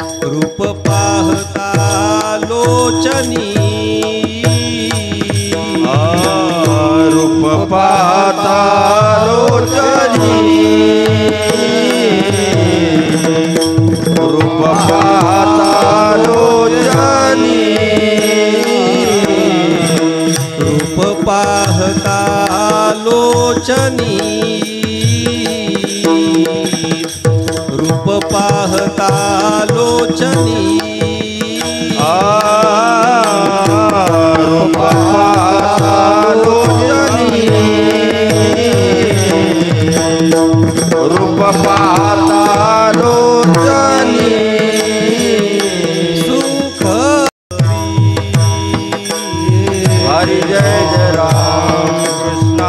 रूप पाहता लोचनी रूप पाहता लोचनी रूप पाहता लोचनी रूप पाहता लोचनी रूप पाहता लोचनी रूप पाहता लोचनी रूप पाहता लोचनी सुख हरि जय जय राम कृष्ण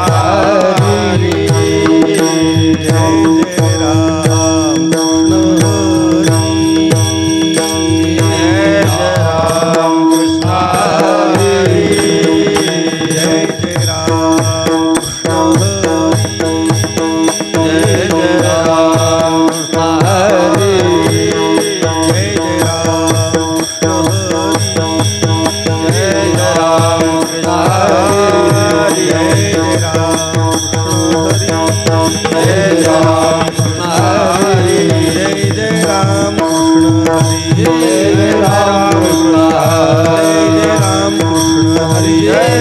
हरि जय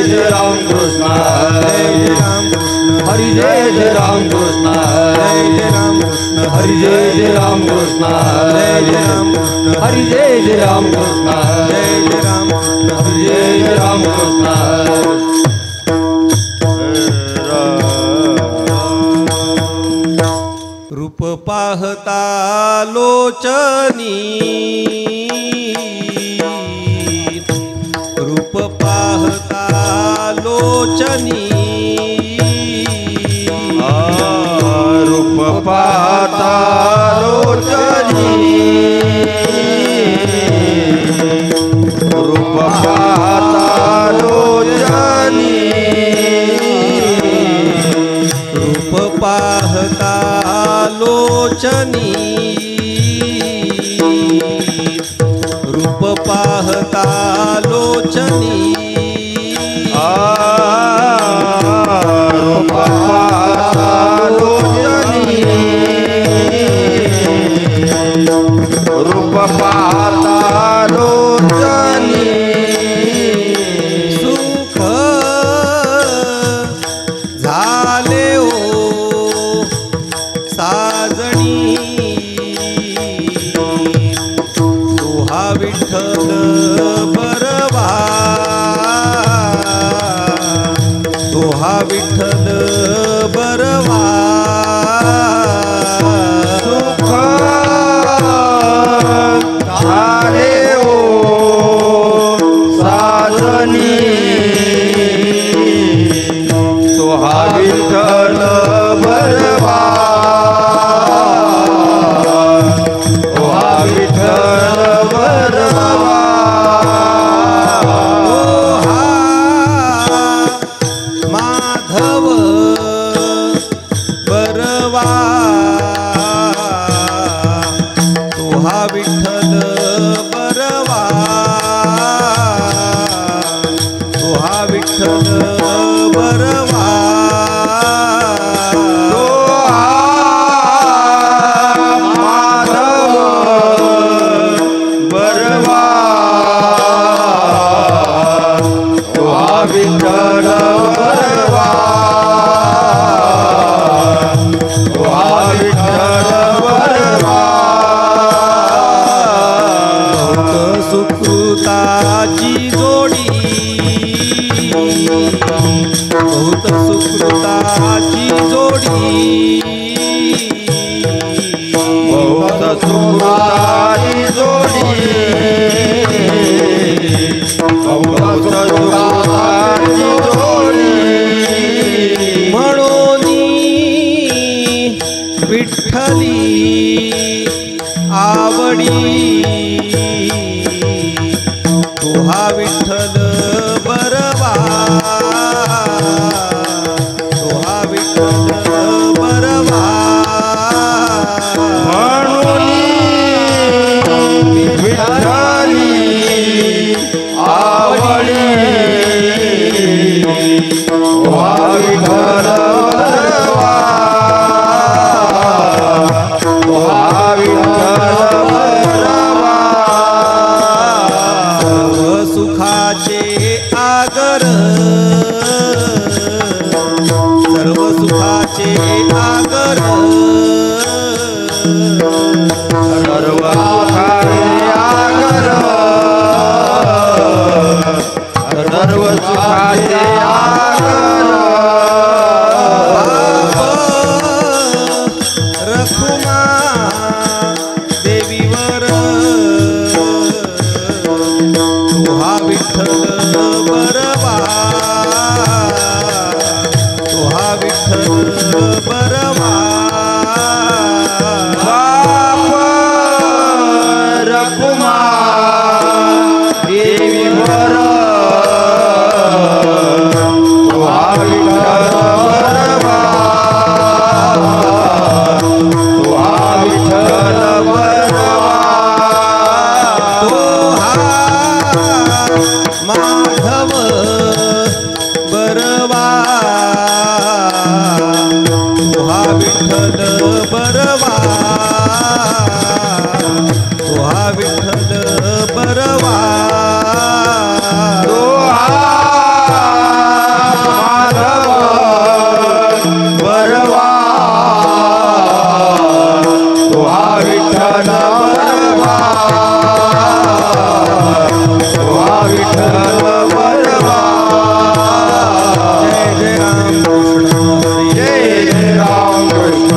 जय राम कृष्ण हरि जय जय राम कृष्ण हरि जय जय राम कृष्ण हरि जय जय राम कृष्ण हरि जय जय राम कृष्ण रूप पाहता लोचनी रूप पाहता लोचनी रूप पाहता लोचनी रूप पाहता लोचनी रूप पाहता लोचनी रूप पाहता लोचनी रूप पाहता लोचनी रूप पाहता लोचनी सुख झाले ओ साजणी तोहा विठ्ठल बरवा तोहा विठ्ठल बरवा सुख झाले ओ साजनी तोहा विठ्ठल बरवा तोहा विठ्ठल बरवा तोहा माधव बरवा तोहा विठ्ठल बरवा तोहा विठ्ठल बरवा माधव बरवा तोहा विठ्ठल बरवा तोहा विठ्ठल बरवा बहुत सुकृताची जोडी बहुत सुकृताची जोडी बहुत सुखाची जोडी बहुत सुखाची जोडी म्हणून विठ्ठली आवडी तोहा विठ्ठल बरवा तोहा विठ्ठल बरवा सर्व सुखाचे आगर सर्व सुखाचे आगर रखुमा देवीवर तू हा विठ्ठल बरवा तू हा विठ्ठल बरवा रखुमा देवीवर तू हा विठ्ठल बरवा तू हा विठ्ठल बरवा तो हा माधव बरवा तू हा विठ्ठल बरवा तू हा विठ्ठल बरवा तो माधव बरवा तो हा विठ्ठल बरवा तो हा विठ्ठल बरवा जय जय राम कृष्ण हरी जय जय राम कृष्ण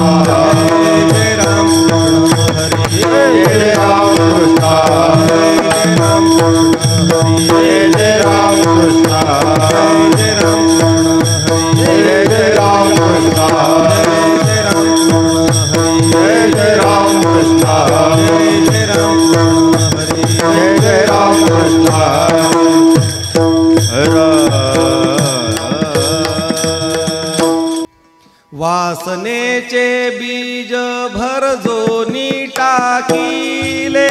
जय राम कृष्ण हरी जय जय राम कृष्ण जय जय राम कृष्ण जय जय राम कृष्ण जय जय राम कृष्ण जय जय राम कृष्ण जय राम कृष्ण जय जय राम कृष्ण वासनेचे बीज भरजोनी टाकीले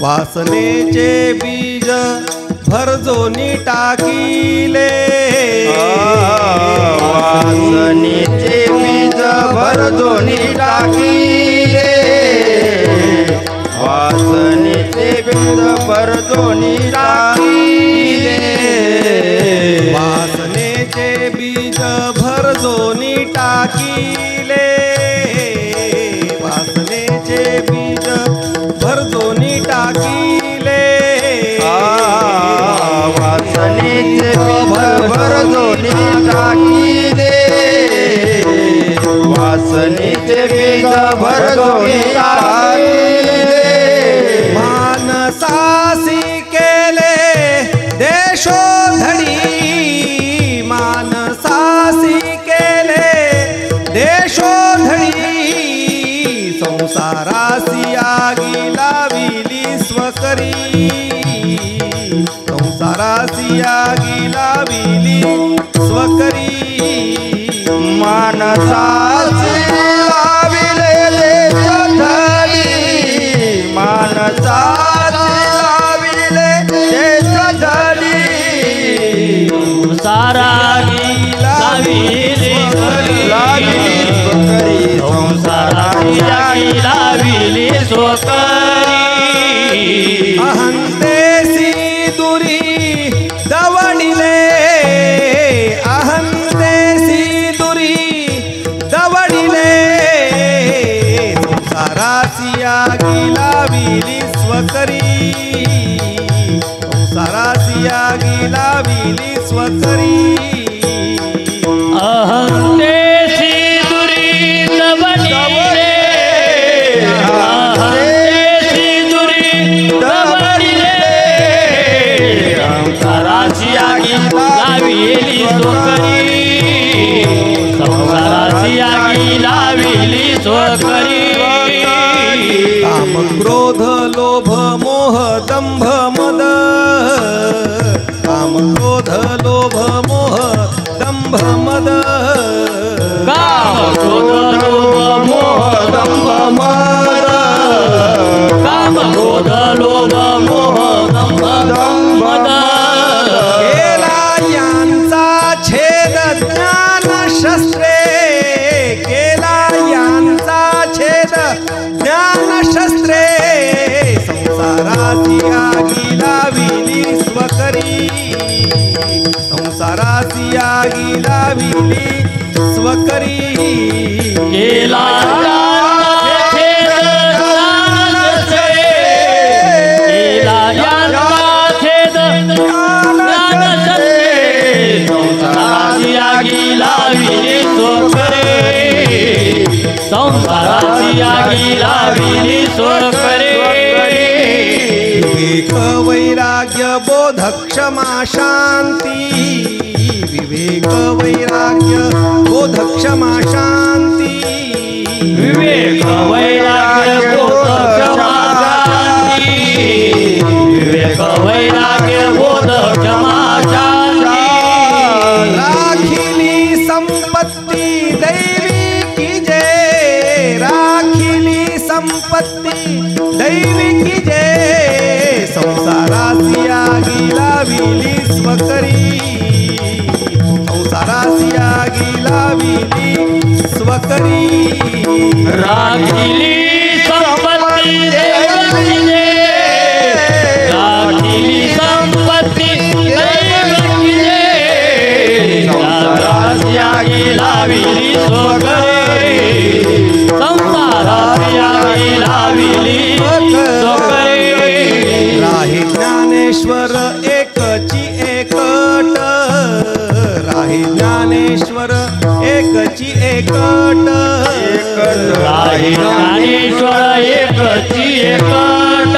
वासनेचे बीज भरजोनी टाकीले वासनेचे बीज भरजोनी टाकीले वासनेचे बीज भरजोनी टाकीले वासनेचे बीज भरजोनी टाकीले वासनेचे बीज भरजोनी टाकीले वासनेचे बीज भरजोनी टाकीले वासनेचे बीज भरजोनी टाकीले मानसासी केले देशोधडी मानसासी केले देशोधडी संसारासी आगी लाविली स्वकरी संसारासी आगी लाविली स्वकरी मानसाचे लाविले देशधडी मानसाचे लाविले देशधडी संसारागी लाविली स्वकरी संसारागी लाविली स्वकरी अहंतेसी दुरी दवडिले अहंतेसी दुरी दवडिले संसारासी आगी लाविली स्वकरी संसारासी आगी लाविली स्वकरी अहंतेसी दुरी दवडिले अहंतेसी दुरी दवडिले संसाराची आगी लाविली स्वकरी संसाराची आगी लाविली स्वकरी काम क्रोध लोभ मोह दंभ मद काम क्रोध लोभ मोह दंभ मद काम क्रोध लोभ मोह दंभ मद काम क्रोध लोभ मोह दंभ मद केला यांचा छेद ज्ञान शस्त्रे केला यांचा छेद ज्ञान शस्त्रे संसाराची आगी लाविली स्वकरी संसाराची आगी लाविली स्वकरी केला संसाराची आगी लाविली स्वकरे विवेक वैराग्य बोध क्षमा शांती विवेक वैराग्य बोध क्षमा शांती विवेक वैराग्य बोध क्षमा शांती विवेक वैराग्य बोध क्षमा शांती राखिली संपत्ती दैवी की जय राखिली संपत्ती दैवी की जय संसारासी आगी लाविली स्वकरी संसारासी आगी लाविली स्वकरी राखिली संपत्ती दैवकीने राखिली संपत्ती दैवकीने संसाराची आगी लाविली स्वकरे संसाराची आगी लाविली स्वकरे राही ज्ञानेश्वर एकची एकट राही ज्ञानेश्वर एकची एकट राही ज्ञानेश्वर एकची एकट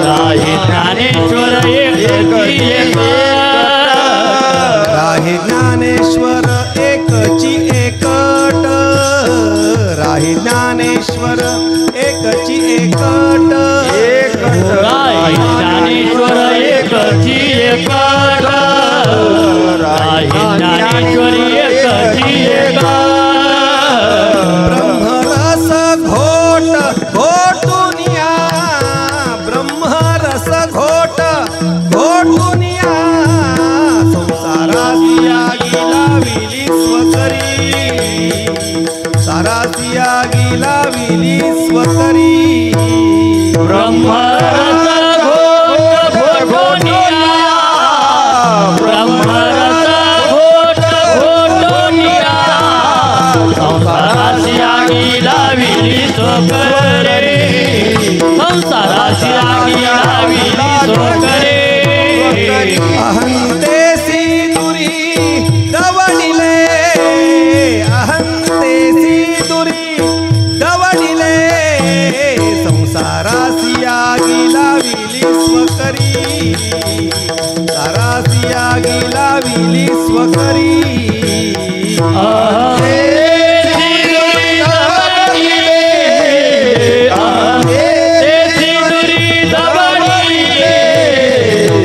राही ज्ञानेश्वर एकची एकट राही ज्ञानेश्वर एकची एकट राही ज्ञानेश्वर एकची एकट राही ज्ञानेश्वर एकची एकट राही ज्ञानेश्वर एकची एकट ब्रह्मरस घोट घोटुनिया ब्रह्मरस घोट घोटुनिया संसारासी आगी लाविली स्वकरी सारासी आगी लाविली स्वकरी ब्रह्मरस घोट घोटोनिया ब्रह्मरस घोट घोटोनिया संसाराची आगी लाविली स्वकरे संसाराची आगी लाविली स्वकरे अहंतेसी दुरी दवडिले अहंतेसी दुरी दवडिले संसारासी आगी लाविली स्वकरी सारासी आगी लाविली स्वकरी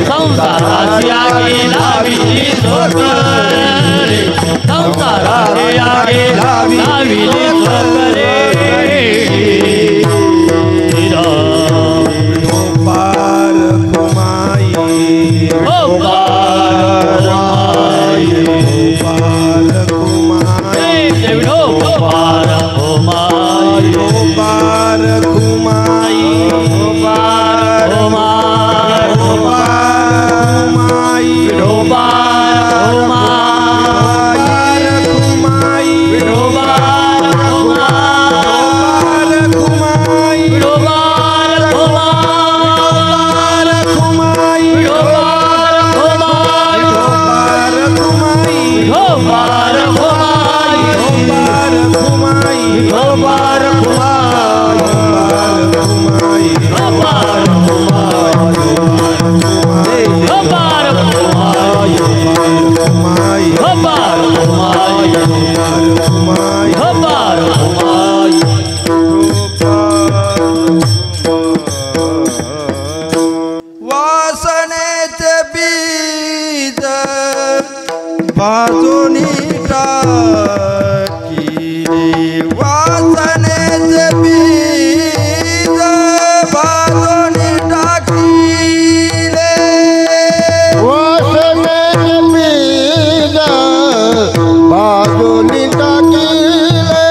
संसाराची आगी लाविली स्वकरे संसाराची आगी लाविली स्वकरे पार कुमाई पार कुमाई पार कुमाई पार कुमाई पार कुमाई कुमाई पार कुमाई कुमाई कुमाई वासनेचे बीज बाजूनी टाकिले वासनेचे बीज बाजूनी टाकिले वासनेचे बीज बाजूनी टाकिले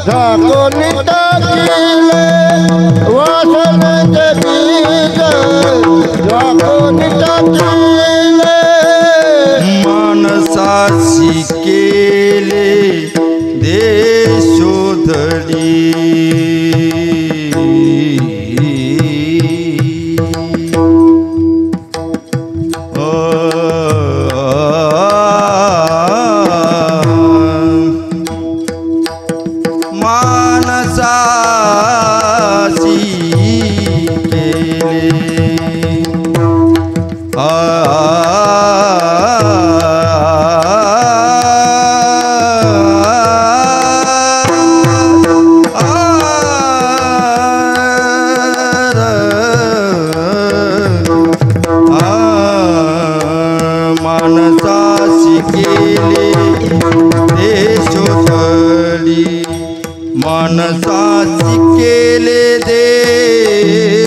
झाकोनी टाकिले वासनाचे बीज झाकोनी टाकिले मानसाशी केले देशोधडी मानसाची केले देशोधडी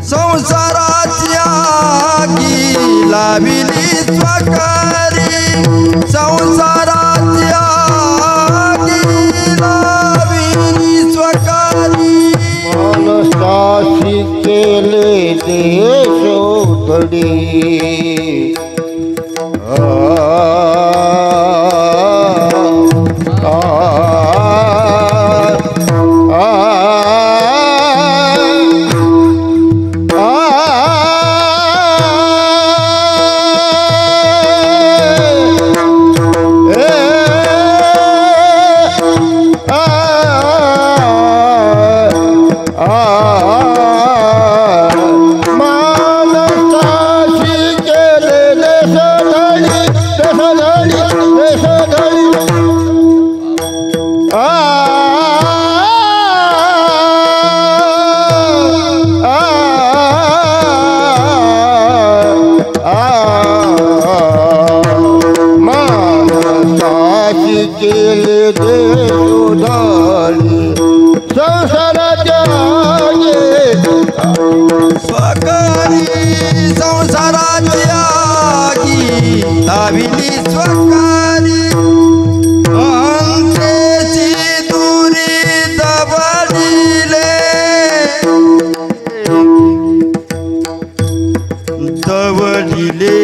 संसाराची आगी लाविली स्वकारी संसाराची आगी लाविली स्वकारी मानसाशी केले देशोधडी केले देशोधडी संसाराच्या स्वकारी संसाराची आगी लाविली स्वकारी अंतेची दुरी दबडिले दबडिले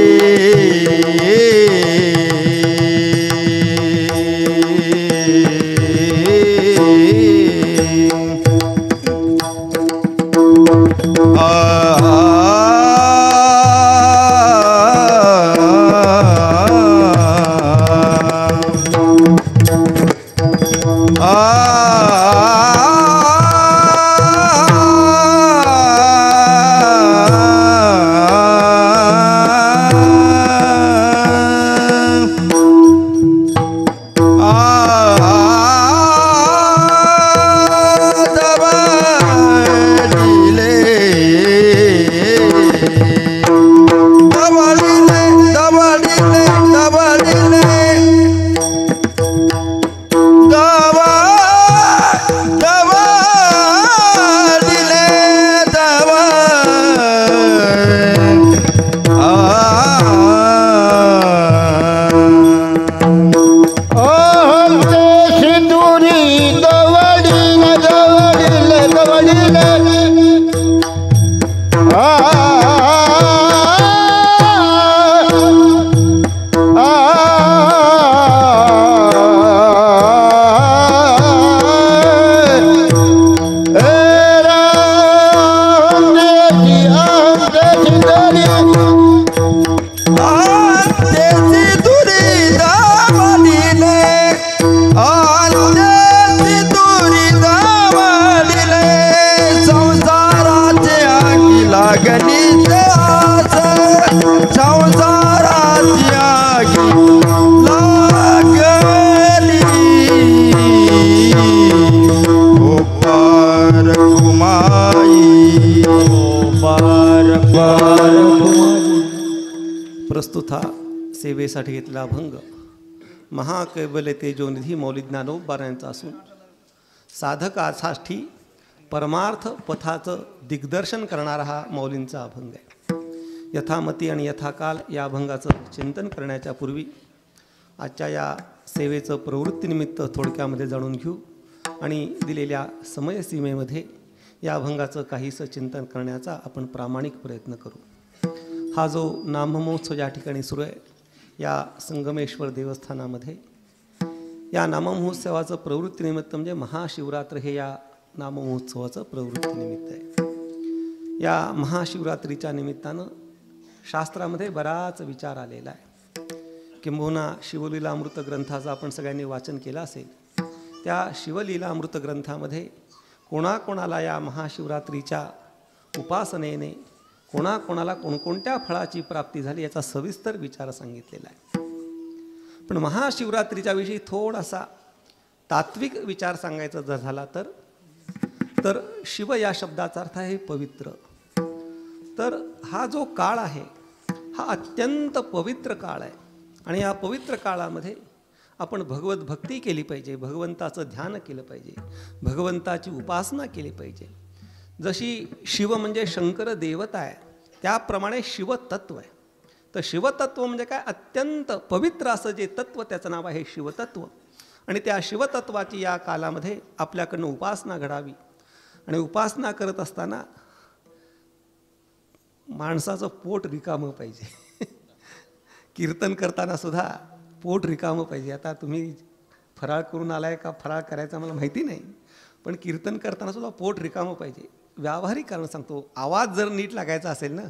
प्रस्तुत हा सेवेसाठी घेतलेला अभंग महाकैवल्य तेजोनिधी मौली ज्ञानोबा यांचा असून साधकासाठी परमार्थ पथाचं दिग्दर्शन करणारा हा मौलींचा अभंग आहे. यथामती आणि यथाकाल या अभंगाचं चिंतन करण्याच्या पूर्वी आजच्या या सेवेचं प्रवृत्तीनिमित्त थोडक्यामध्ये जाणून घेऊ आणि दिलेल्या समयसीमेमध्ये या अभंगाचं काहीसं चिंतन करण्याचा आपण प्रामाणिक प्रयत्न करू. हा जो नाममहोत्सव या ठिकाणी सुरू आहे या संगमेश्वर देवस्थानामध्ये, या नाममहोत्सवाचं प्रवृत्तीनिमित्त म्हणजे महाशिवरात्र हे या नाममहोत्सवाचं प्रवृत्तीनिमित्त आहे. या महाशिवरात्रीच्या निमित्तानं शास्त्रामध्ये बराच विचार आलेला आहे. किंबहुना शिवलीलामृत ग्रंथाचं आपण सगळ्यांनी वाचन केलं असेल. त्या शिवलीलामृत ग्रंथामध्ये कोणाकोणाला या महाशिवरात्रीच्या उपासनेने कोणाकोणाला कोणकोणत्या फळाची प्राप्ती झाली याचा सविस्तर विचार सांगितलेला आहे. पण महाशिवरात्रीच्या विषयी थोडासा तात्विक विचार सांगायचा जर झाला तर शिव या शब्दाचा अर्थ आहे पवित्र. तर हा जो काळ आहे हा अत्यंत पवित्र काळ आहे आणि या पवित्र काळामध्ये आपण भगवत भक्ती केली पाहिजे, भगवंताचं ध्यान केलं पाहिजे, भगवंताची उपासना केली पाहिजे. जशी शिव म्हणजे शंकर देवता आहे त्याप्रमाणे शिवतत्व आहे. तर शिवतत्व म्हणजे काय, अत्यंत पवित्र असं जे तत्व त्याचं नाव आहे शिवतत्व. आणि त्या शिवतत्वाची या कालामध्ये आपल्याकडनं उपासना घडावी. आणि उपासना करत असताना माणसाचं पोट रिकामं पाहिजे. कीर्तन करताना सुद्धा पोट रिकामं पाहिजे. आता तुम्ही फराळ करून आलाय का फराळ करायचा मला माहिती नाही, पण कीर्तन करताना सुद्धा पोट रिकामं पाहिजे. व्यावहारिक कारण सांगतो, आवाज जर नीट लागायचा असेल ना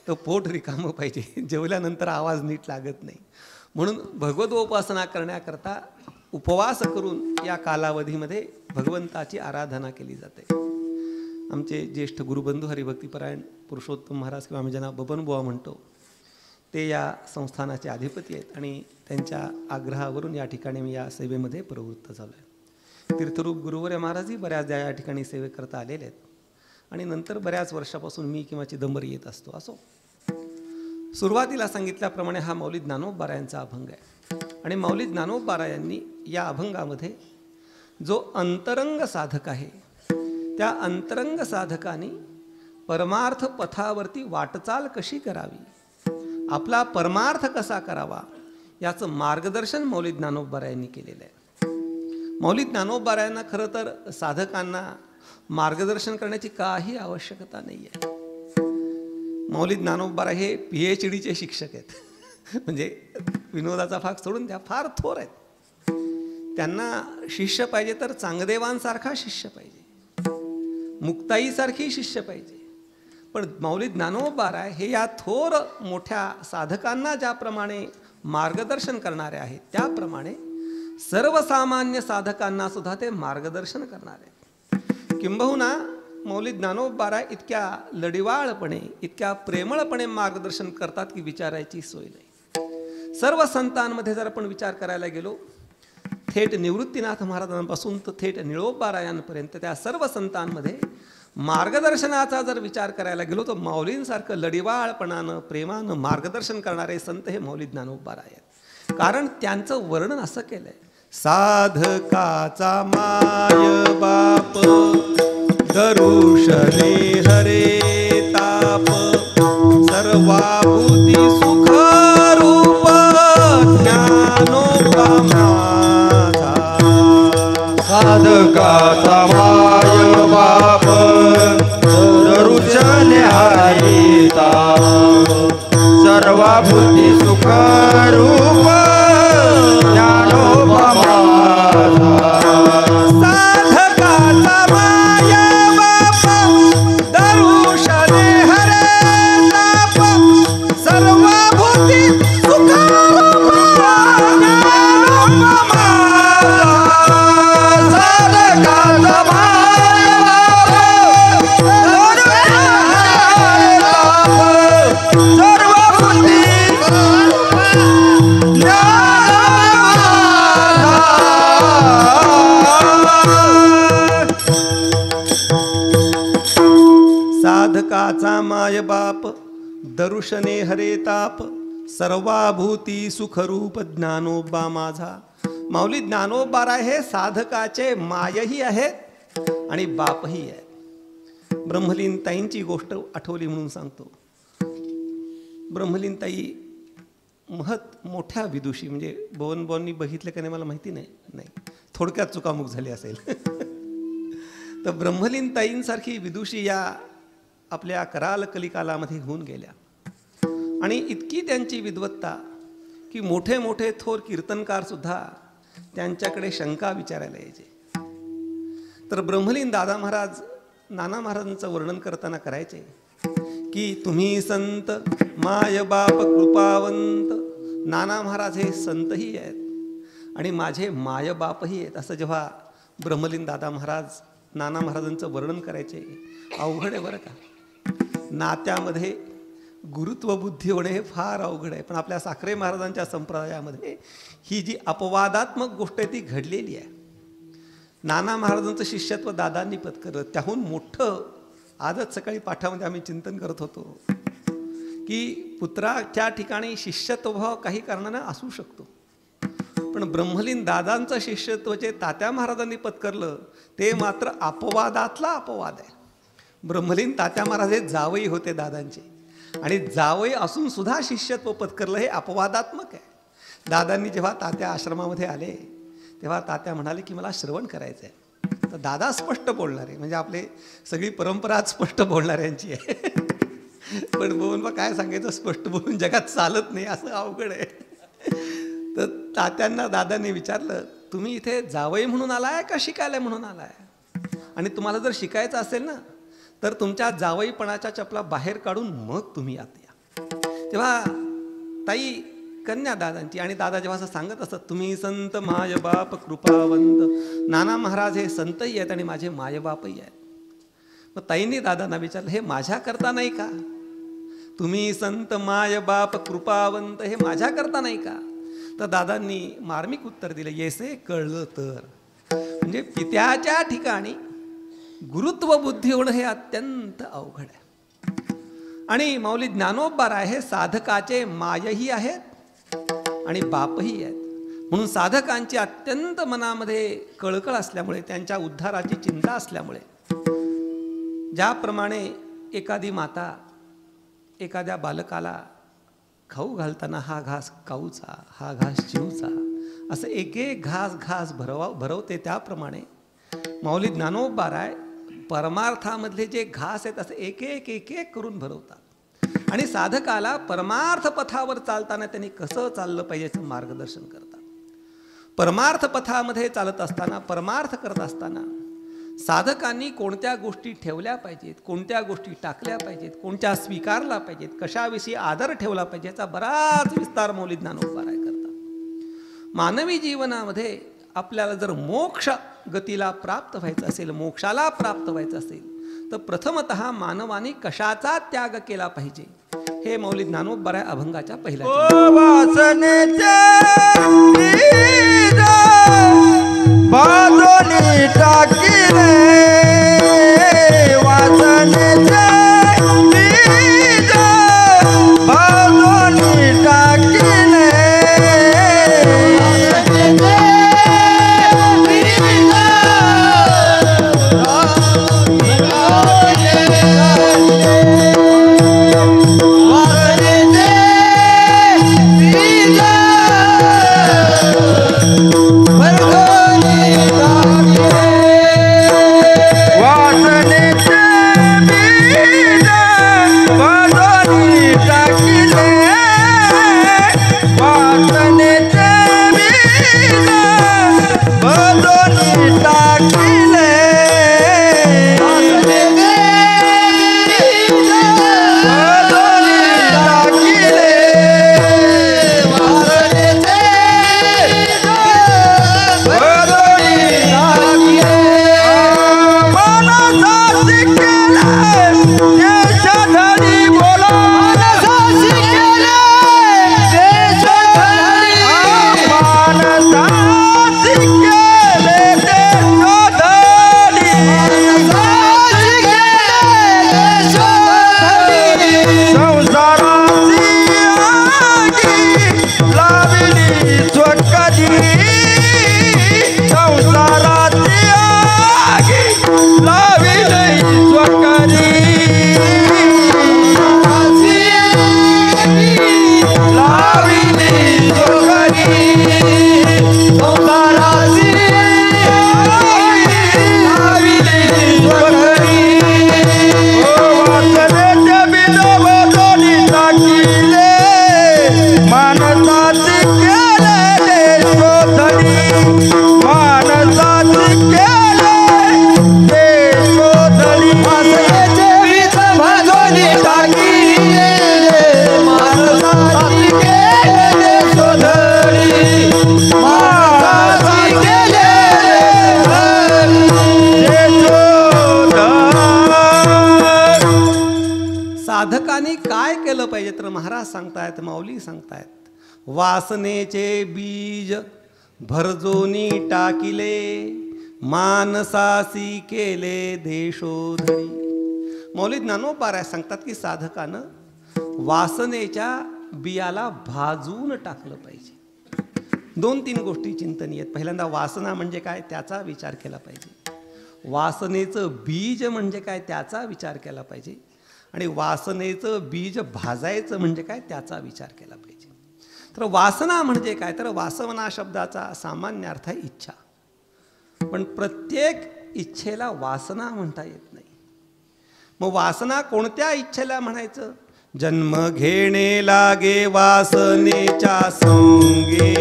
तर पोट रिकामं पाहिजे. जेवल्यानंतर आवाज नीट लागत नाही. म्हणून भगवदोपासना करण्याकरता उपवास करून या कालावधीमध्ये भगवंताची आराधना केली जाते. आमचे ज्येष्ठ गुरुबंधू हरिभक्तीपरायण पुरुषोत्तम महाराज किंवा आम्ही ज्यांना बबनबुवा म्हणतो ते या संस्थानाचे अधिपती आहेत आणि त्यांच्या आग्रहावरून या ठिकाणी मी या सेवेमध्ये प्रवृत्त झालो आहे. तीर्थरूप गुरुवर्य महाराजही बऱ्याचदा या ठिकाणी सेवेकरता आलेले आहेत आणि नंतर बऱ्याच वर्षापासून मी किंवा चिदंबरी येत असतो. असो, सुरुवातीला सांगितल्याप्रमाणे हा मौली ज्ञानोबारायांचा अभंग आहे आणि मौली ज्ञानोबारायांनी या अभंगामध्ये जो अंतरंग साधक आहे त्या अंतरंग साधकाने परमार्थ पथावरती वाटचाल कशी करावी, आपला परमार्थ कसा करावा याचं मार्गदर्शन मौली ज्ञानोबारायांनी केलेलं आहे. मौली ज्ञानोबारायांना खरं तर साधकांना मार्गदर्शन करण्याची काही आवश्यकता नाही आहे. मौली ज्ञानोबाराय हे PhDचे शिक्षक आहेत. म्हणजे विनोदाचा भाग सोडून त्या फार थोर आहेत. त्यांना शिष्य पाहिजे तर चांगदेवांसारखा शिष्य पाहिजे, मुक्ताईसारखी शिष्य पाहिजे. पण मौली ज्ञानोबाराय हे या थोर मोठ्या साधकांना ज्याप्रमाणे मार्गदर्शन करणारे आहेत त्याप्रमाणे सर्वसामान्य साधकांना सुद्धा ते मार्गदर्शन करणारे आहेत. किंबहुना मौली ज्ञानोबाराय इतक्या लढिवाळपणे इतक्या प्रेमळपणे मार्गदर्शन करतात की विचारायची सोय नाही. सर्व संतांमध्ये जर आपण विचार करायला गेलो, थेट निवृत्तीनाथ महाराजांपासून तर थेट निळोबारायांपर्यंत त्या सर्व संतांमध्ये मार्गदर्शनाचा जर विचार करायला गेलो तर मौलींसारखं लढिवाळपणानं प्रेमानं मार्गदर्शन करणारे संत हे मौली ज्ञानोबाराय आहेत. कारण त्यांचं वर्णन असं केलंय, साधकाचा माय बाप दरुशने हरे ताप सर्वाभूती सुख रूप ज्ञानोबा माझा. साधकाचा माय बाप दरुशने हरे ताप सर्वाभूती सुख रूप ज्ञानोबा माझा. साधकाचा माय बाप दरुशने हरे ताप सर्वभूती सुख रूप ज्ञानोबा माझा. साधकाचा माय बाप दरुशने हरे ताप सर्वभूती साधकाचा माय बाप दरुशने हरे ताप सर्वाभूती सुखरूप ज्ञानोबा माझा. माऊली ज्ञानोबाराय हे साधकाचे मायही आहेत आणि बापही आहेत. ब्रह्मलीनताईंची गोष्ट आठवली म्हणून सांगतो. ब्रह्मलीनताई मोठ्या विदुषी, म्हणजे बोवनबॉननी बघितलं का नाही मला माहिती नाही, थोडक्यात चुकामुक झाली असेल. तर ब्रह्मलीन ताईंसारखी विदुषी या आपल्या कराल कलिकालामध्ये होऊन गेल्या. आणि इतकी त्यांची विद्वत्ता की मोठे मोठे थोर कीर्तनकार सुद्धा त्यांच्याकडे शंका विचारायला यायचे. तर ब्रह्मलीन दादा महाराज नाना महाराजांचं वर्णन करताना करायचे की तुम्ही संत माय बाप कृपावंत. नाना महाराज हे संतही आहेत आणि माझे माय बापही आहेत. असं जेव्हा ब्रह्मलीन दादा महाराज नाना महाराजांचं वर्णन करायचे, अवघड आहे बरं का. नात्यामध्ये गुरुत्व बुद्धी होणे हे फार अवघड आहे. पण आपल्या साखरे महाराजांच्या संप्रदायामध्ये ही जी अपवादात्मक गोष्ट आहे ती घडलेली आहे. नाना महाराजांचं शिष्यत्व दादांनी पत्करलं. त्याहून मोठं आजच सकाळी पाठामध्ये आम्ही चिंतन करत होतो की पुत्राच्या ठिकाणी शिष्यत्वभाव काही कारणानं असू शकतो, पण ब्रह्मलीन दादांचं शिष्यत्व जे तात्या महाराजांनी पत्करलं ते मात्र अपवादातला अपवाद आहे. ब्रह्मलीन तात्या महाराज हे जावई होते दादांचे, आणि जावई असून सुद्धा शिष्यत्व पत्करलं हे अपवादात्मक आहे. दादांनी जेव्हा तात्या आश्रमामध्ये आले तेव्हा तात्या म्हणाले की मला श्रवण करायचं आहे. तर दादा स्पष्ट बोलणारे, म्हणजे आपले सगळी परंपरा स्पष्ट बोलणाऱ्यांची आहे. पण बोलून काय सांगायचं, स्पष्ट बोलून जगात चालत नाही, असं अवघड आहे. तर तात्यांना दादांनी विचारलं तुम्ही इथे जावई म्हणून आलाय का शिकायला म्हणून आलाय, आणि तुम्हाला जर शिकायचं असेल ना तर तुमच्या जावईपणाच्या चपला बाहेर काढून मग तुम्ही आत या. तेव्हा ताई कन्या दादांची, आणि दादा जेव्हा असं सांगत असत तुम्ही संत माय बाप कृपावंत. नाना महाराज हे संतही आहेत आणि माझे मायबापही आहेत. मग ताईंनी दादांना विचारलं हे माझ्याकरता नाही का, तुम्ही संत माय बाप कृपावंत हे माझ्याकरता नाही का. तर दादांनी मार्मिक उत्तर दिलं येसे कळलं तर. म्हणजे पित्याच्या ठिकाणी गुरुत्व बुद्धी होणं हे अत्यंत अवघड आहे. आणि माऊली ज्ञानोबा हे साधकाचे मायही आहेत आणि बापही आहेत. म्हणून साधकांची अत्यंत मनामध्ये कळकळ असल्यामुळे, त्यांच्या उद्धाराची चिंता असल्यामुळे, ज्याप्रमाणे एखादी माता एखाद्या बालकाला खाऊ घालताना हा घास काऊचा, हा घास चिवचा, असं एक एक घास भरवते, त्याप्रमाणे माऊली ज्ञानोबा परमार्थामधले जे घास आहेत असं एक एक करून भरवतात. आणि साधकाला परमार्थ पथावर चालताना त्यांनी कसं चाललं पाहिजे याचं मार्गदर्शन करतात. परमार्थ पथामध्ये चालत असताना, परमार्थ करत असताना साधकांनी कोणत्या गोष्टी ठेवल्या पाहिजेत, कोणत्या गोष्टी टाकल्या पाहिजेत, कोणत्या स्वीकारल्या पाहिजेत, कशाविषयी आदर ठेवला पाहिजे याचा बराच विस्तार मौली ज्ञानोबा करतात. मानवी जीवनामध्ये आपल्याला जर मोक्ष गतीला प्राप्त व्हायचं असेल, मोक्षाला प्राप्त व्हायचं असेल, तर प्रथमतः मानवाने कशाचा त्याग केला पाहिजे हे मौली ज्ञानोबा अभंगाच्या पहिल्या बाजोनी टाकीने वाचनेचे बीज बाजोनी टाकीने महाराज सांगतायत, माऊली सांगतायत, वासनेचे बीज भरजोनी टाकिले, मानसासी केले देशोधडी. मौली ज्ञानोबा सांगतात की साधकानं वासनेच्या बियाला भाजून टाकलं पाहिजे. 2-3 गोष्टी चिंतनीय आहेत. पहिल्यांदा वासना म्हणजे काय त्याचा विचार केला पाहिजे. वासनेचं बीज म्हणजे काय त्याचा विचार केला पाहिजे. आणि वासनेचं बीज भाजायचं म्हणजे काय त्याचा विचार केला पाहिजे. तर वासना म्हणजे काय, तर वासवना शब्दाचा सामान्य अर्थ आहे इच्छा. पण प्रत्येक इच्छेला वासना म्हणता येत नाही. मग वासना कोणत्या इच्छेला म्हणायचं? जन्म घेणे लागे वासनेच्या संगे,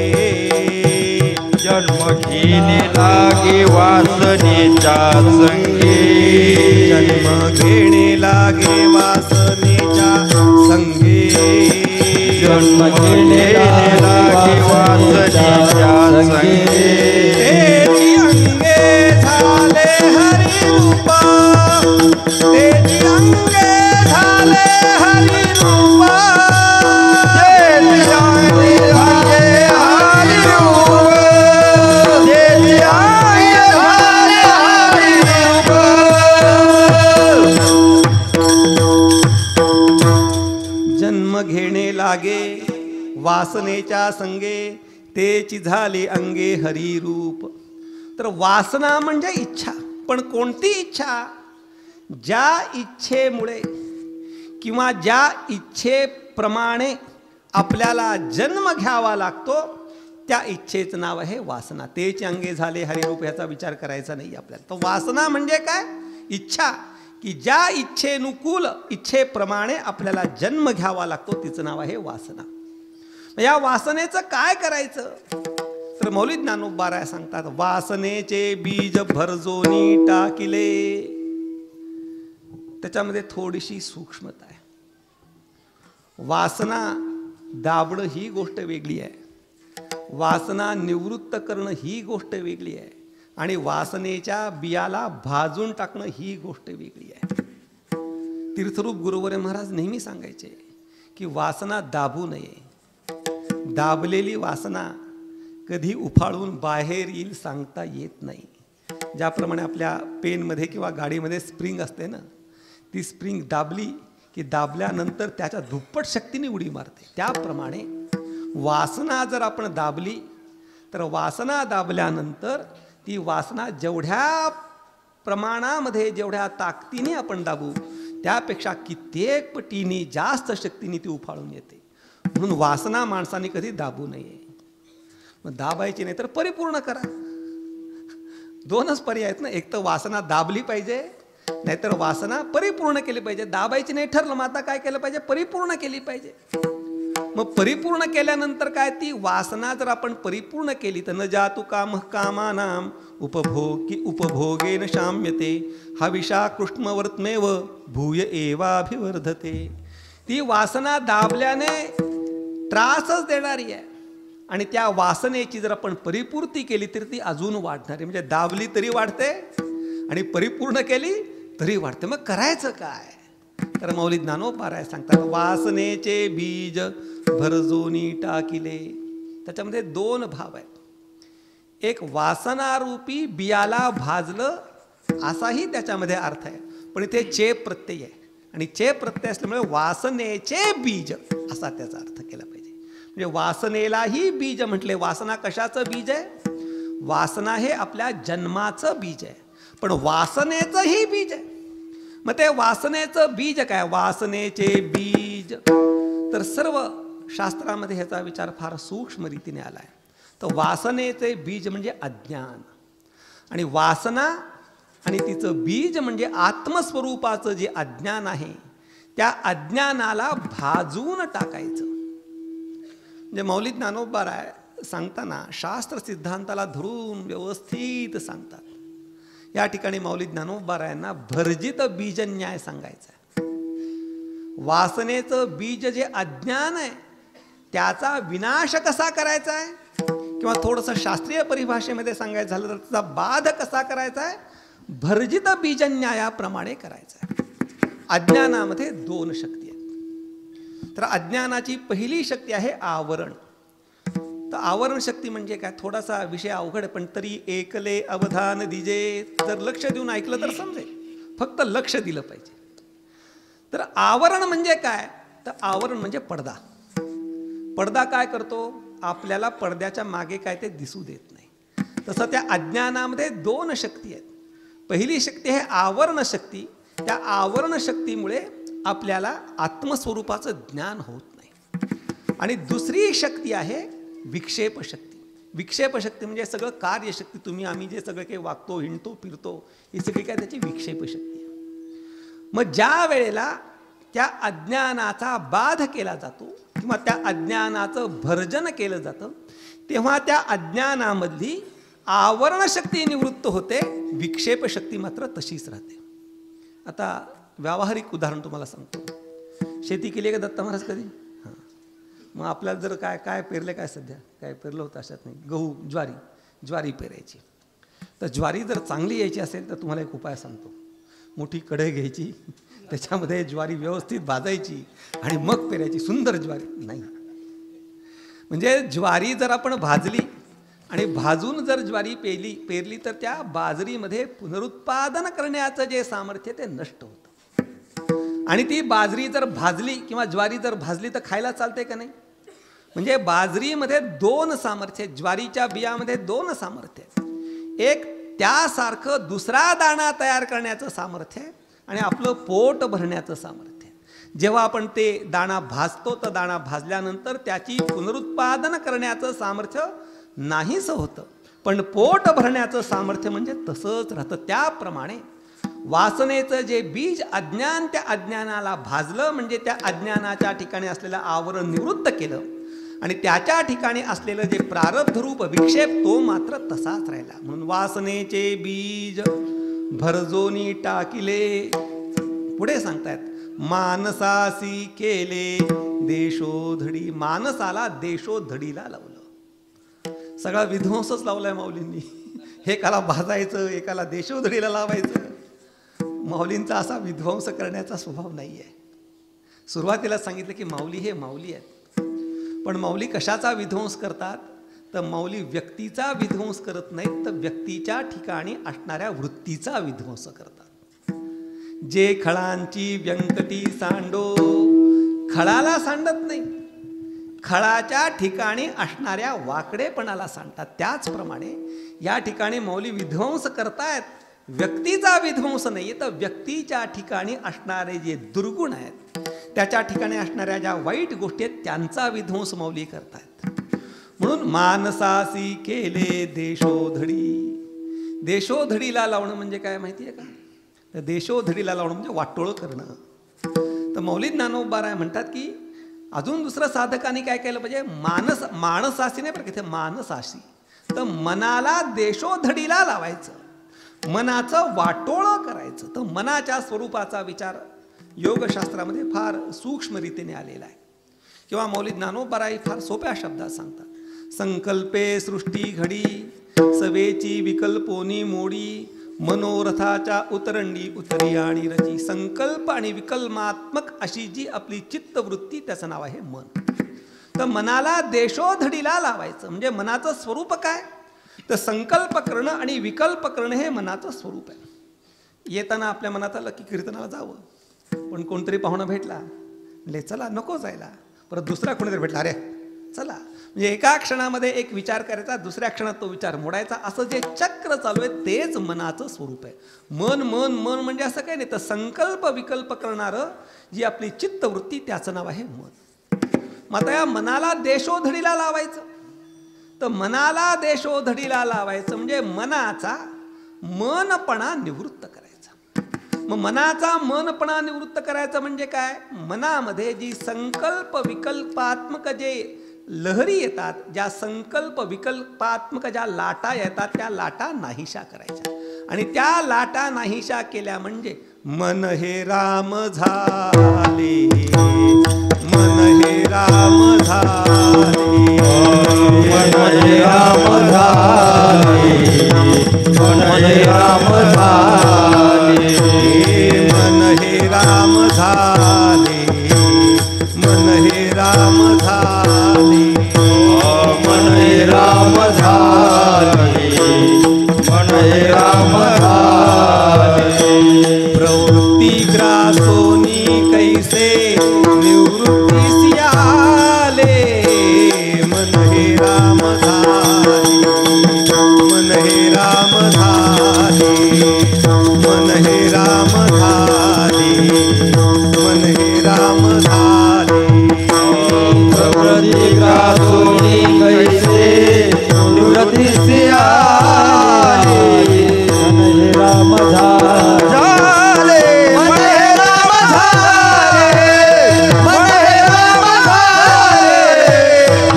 जन्म घेणे लागे वासनेच्या संगे, जन्म घेणे लागे वासनेच्या संगे, जन्म घेणे लागे वासनेच्या संगे. तेजी अंगे झाले हरिरूप, तेजी अंगे झाले हरिरूप, तेजी अंगे झाले हरिरूप, तेजी अंगे झाले हरिरूप. जन्म घेणे लागे वासनेच्या संगे, तेची झाले अंगे हरिरूप. तर वासना म्हणजे इच्छा. पण कोणती इच्छा? ज्या इच्छेमुळे किंवा ज्या इच्छेप्रमाणे आपल्याला जन्म घ्यावा लागतो त्या इच्छेचं नाव आहे वासना. तेचे अंगे झाले हरिरूप याचा विचार करायचा नाही आपल्याला. तर वासना म्हणजे काय? इच्छा, की ज्या इच्छेनुकूल इच्छेप्रमाणे आपल्याला जन्म घ्यावा लागतो तिचं नाव आहे वासना. या वासनेचं काय करायचं? तर मौली ज्ञानोबा सांगतात, वासनेचे बीज भरजोनी टाकिले. त्याच्यामध्ये थोडीशी सूक्ष्मता आहे. वासना दाबणं ही गोष्ट वेगळी आहे, वासना निवृत्त करणं ही गोष्ट वेगळी आहे, आणि वासनेच्या बियाला भाजून टाकणं ही गोष्ट वेगळी आहे. तीर्थरूप गुरुवर्य महाराज नेहमी सांगायचे की वासना दाबू नये. दाबलेली वासना कधी उफाळून बाहेर येईल सांगता येत नाही. ज्याप्रमाणे आपल्या पेनमध्ये किंवा गाडीमध्ये स्प्रिंग असते ना, ती स्प्रिंग दाबली की दाबल्यानंतर त्याच्या दुप्पट शक्तीने उडी मारते. त्याप्रमाणे वासना जर आपण दाबली तर वासना दाबल्यानंतर ती वासना जेवढ्या प्रमाणामध्ये जेवढ्या ताकदीने आपण दाबू त्यापेक्षा कित्येक पटीने जास्त शक्तीने ती उफाळून येते. म्हणून वासना माणसाने कधी दाबू नये. मग दाबायची नाही तर परिपूर्ण करा. 2च पर्याय आहेत ना. एक तर वासना दाबली पाहिजे, नाहीतर वासना परिपूर्ण केली पाहिजे. दाबायची नाही ठरलं, मग आता काय केलं पाहिजे? परिपूर्ण केली पाहिजे. मग परिपूर्ण केल्यानंतर काय, ती वासना जर आपण परिपूर्ण केली तर न जातु काम कामानाम उपभोगेन शाम्यते हविषा कृष्णवर्त्मेव भूय एवाभिवर्धते. ती वासना दाबल्याने त्रासच देणारी आहे, आणि त्या वासनेची जर आपण परिपूर्ती केली तर ती अजून वाढणार आहे. म्हणजे दाबली तरी वाढते आणि परिपूर्ण केली तरी वाढते. मग करायचं काय? तर मौली ज्ञानोबा सांगतात, वासनेचे बीज भरजोनी टाकिले. त्याच्यामध्ये 2 भाव आहेत. एक वासनारूपी बियाला भाजलं असाही त्याच्यामध्ये अर्थ आहे, पण इथे चे प्रत्यय आहे, आणि चे प्रत्यय असल्यामुळे वासनेचे बीज असा त्याचा अर्थ केला पाहिजे. म्हणजे वासनेलाही बीज म्हटले. वासना कशाचं बीज आहे? वासना हे आपल्या जन्माचं बीज आहे, पण वासनेचंही बीज आहे. मग ते वासनेचं बीज काय? वासनेचे बीज. तर सर्व शास्त्रामध्ये ह्याचा विचार फार सूक्ष्म रीतीने आला आहे. तर वासनेचे बीज म्हणजे अज्ञान, आणि वासना आणि तिचं बीज म्हणजे आत्मस्वरूपाचं जे अज्ञान आहे त्या अज्ञानाला भाजून टाकायचं. म्हणजे मौली ज्ञानोबा सांगताना शास्त्र सिद्धांताला धरून व्यवस्थित सांगतात. या ठिकाणी मौली ज्ञानोबा यांना भर्जित बीज न्याय सांगायचा आहे. वासनेचं बीज जे अज्ञान आहे त्याचा विनाश कसा करायचा आहे, किंवा थोडंसं शास्त्रीय परिभाषेमध्ये सांगायचं झालं तर त्याचा बाध कसा करायचा आहे? भर्जित बीजन्यायाप्रमाणे करायचा आहे. अज्ञानामध्ये 2 शक्ती आहेत. तर अज्ञानाची पहिली शक्ती आहे आवरण. तर आवरण शक्ती म्हणजे काय, थोडासा विषय अवघड आहे, पण तरी एकले अवधान दिजे, जर लक्ष देऊन ऐकलं तर समजेल, फक्त लक्ष दिलं पाहिजे. तर आवरण म्हणजे काय, तर आवरण म्हणजे पडदा. पडदा काय करतो, आपल्याला पडद्याच्या मागे काय ते दिसू देत नाही. तसं त्या अज्ञानामध्ये दोन शक्ती आहेत. पहिली शक्ती आहे आवरण शक्ती. त्या आवरण शक्तीमुळे आपल्याला आत्मस्वरूपाचं ज्ञान होत नाही. आणि दुसरी शक्ती आहे विक्षेप शक्ती. विक्षेप शक्ती म्हणजे सगळं कार्यशक्ती, तुम्ही आम्ही जे सगळं काही वागतो, हिंडतो, फिरतो, ही सगळी काय त्याची विक्षेप शक्ती आहे. मग ज्या वेळेला त्या अज्ञानाचा बाध केला जातो किंवा त्या अज्ञानाचं भर्जन केलं जातं, तेव्हा त्या अज्ञानामधली आवरण शक्ती निवृत्त होते, विक्षेप शक्ती मात्र तशीच राहते. आता व्यावहारिक उदाहरण तुम्हाला सांगतो. शेती केली का दत्ता महाराज कधी? हां. मग आपल्याला जर काय पेरलं, काय सध्या काय पेरलं होतं अशात नाही, गहू, ज्वारी पेरायची. तर ज्वारी जर चांगली यायची असेल तर तुम्हाला एक उपाय सांगतो. मोठी कढई घ्यायची, त्याच्यामध्ये ज्वारी व्यवस्थित भाजायची आणि मग पेरायची. सुंदर ज्वारी नाही, म्हणजे ज्वारी जर आपण भाजली आणि भाजून जर ज्वारी पेरली तर त्या बाजरीमध्ये पुनरुत्पादन करण्याचं जे सामर्थ्य ते नष्ट होतं. आणि ती बाजरी जर भाजली किंवा ज्वारी जर भाजली तर खायला चालते का नाही? म्हणजे बाजरीमध्ये दोन सामर्थ्य, ज्वारीच्या बियामध्ये दोन सामर्थ्य. एक त्यासारखं दुसरा दाणा तयार करण्याचं सामर्थ्य आहे आणि आपलं पोट भरण्याचं सामर्थ्य आहे. जेव्हा आपण ते दाणा भाजतो तर दाणा भाजल्यानंतर त्याची पुनरुत्पादन करण्याचं सामर्थ्य नाहीच होतं, पण पोट भरण्याचं सामर्थ्य म्हणजे तसंच राहतं. त्याप्रमाणे वासनेचं जे बीज अज्ञान, त्या अज्ञानाला भाजलं म्हणजे त्या अज्ञानाच्या ठिकाणी असलेलं आवरण निवृत्त केलं आणि त्याच्या ठिकाणी असलेलं जे प्रारब्ध रूप विक्षेप तो मात्र तसाच राहिला. म्हणून वासनेचे बीज भरजोनी टाकिले. पुढे सांगतायत, मानसासी केले देशोधडी. मानसाला देशोधडीला लावलं. सगळा विध्वंसच लावलाय माऊलींनी. एकाला भाजायचं, एकाला देशोधडीला लावायचं. माऊलींचा असा विध्वंस करण्याचा स्वभाव नाही आहे. सुरुवातीला सांगितलं की माऊली हे माऊली आहेत, पण माऊली कशाचा विध्वंस करतात, तर माऊली व्यक्तीचा विध्वंस करत नाहीत, तर व्यक्तीच्या ठिकाणी असणाऱ्या वृत्तीचा विध्वंस करतात. जे खळांची व्यंकटी सांडो, खळाला सांडत नाही, खळाच्या ठिकाणी असणाऱ्या वाकडेपणाला सांडतात. त्याचप्रमाणे या ठिकाणी माऊली विध्वंस करतायत, व्यक्तीचा विध्वंस नाही, तर व्यक्तीच्या ठिकाणी असणारे जे दुर्गुण आहेत, त्याच्या ठिकाणी असणाऱ्या ज्या वाईट गोष्टी आहेत त्यांचा विध्वंस माऊली करतायत. म्हणून मानसासी केले देशोधडी. देशोधडीला लावणं म्हणजे काय माहिती आहे का? तर देशोधडीला लावणं म्हणजे वाटोळं करणं. तर मौली ज्ञानोबा म्हणतात की अजून दुसरं साधकाने काय केलं पाहिजे, मानसासी नाही, पण इथे मानसाशी, तर मनाला देशोधडीला लावायचं, मनाचं वाटोळं करायचं. तर मनाच्या स्वरूपाचा विचार योगशास्त्रामध्ये फार सूक्ष्मरीतीने आलेला आहे. किंवा मौली ज्ञानोबाराई फार सोप्या शब्दात सांगतात, संकल्पे सृष्टी घडी, सवेची विकल्पोनी मोडी, मनोरथाच्या उतरंडी उतरी आणि रची. संकल्प आणि विकल्पात्मक अशी जी आपली चित्तवृत्ती, त्याचं नाव आहे मन. तर मनाला देशोधडीला लावायचं म्हणजे मनाचं स्वरूप काय, तर संकल्प करणं आणि विकल्प करणं हे मनाचं स्वरूप आहे. येताना आपल्या मनात आलं की कीर्तनाला जावं, पण कोणतरी पाहुणा भेटला, म्हणजे चला नको जायला, परत दुसरा कोणीतरी भेटला, अरे चला. म्हणजे एका क्षणामध्ये एक विचार करायचा, दुसऱ्या क्षणात तो विचार मोडायचा, असं जे चक्र चालू आहे तेच मनाचं स्वरूप आहे. मन मन मन म्हणजे असं काही नाही, तर संकल्प विकल्प करणारं जी आपली चित्तवृत्ती त्याचं नाव आहे मन. मग आता या मनाला देशोधडीला लावायचं, तर मनाला देशोधडीला लावायचं म्हणजे मनाचा मनपणा निवृत्त करायचा. मग मनाचा मनपणा निवृत्त करायचा म्हणजे काय, मनामध्ये जी संकल्प विकल्पात्मक जे लहरी येतात, ज्या संकल्प विकल्पात्मक ज्या लाटा येतात त्या लाटा नाहीशा करायच्या. आणि त्या लाटा नाहीशा केल्या म्हणजे मन हे राम झाले, मन हे राम झाले, मन हे राम झाले, मन हे राम झाले, मन हे राम झाले, मन हे दिसे आले मन हे राम झाले मन हे राम झाले मन हे राम झाले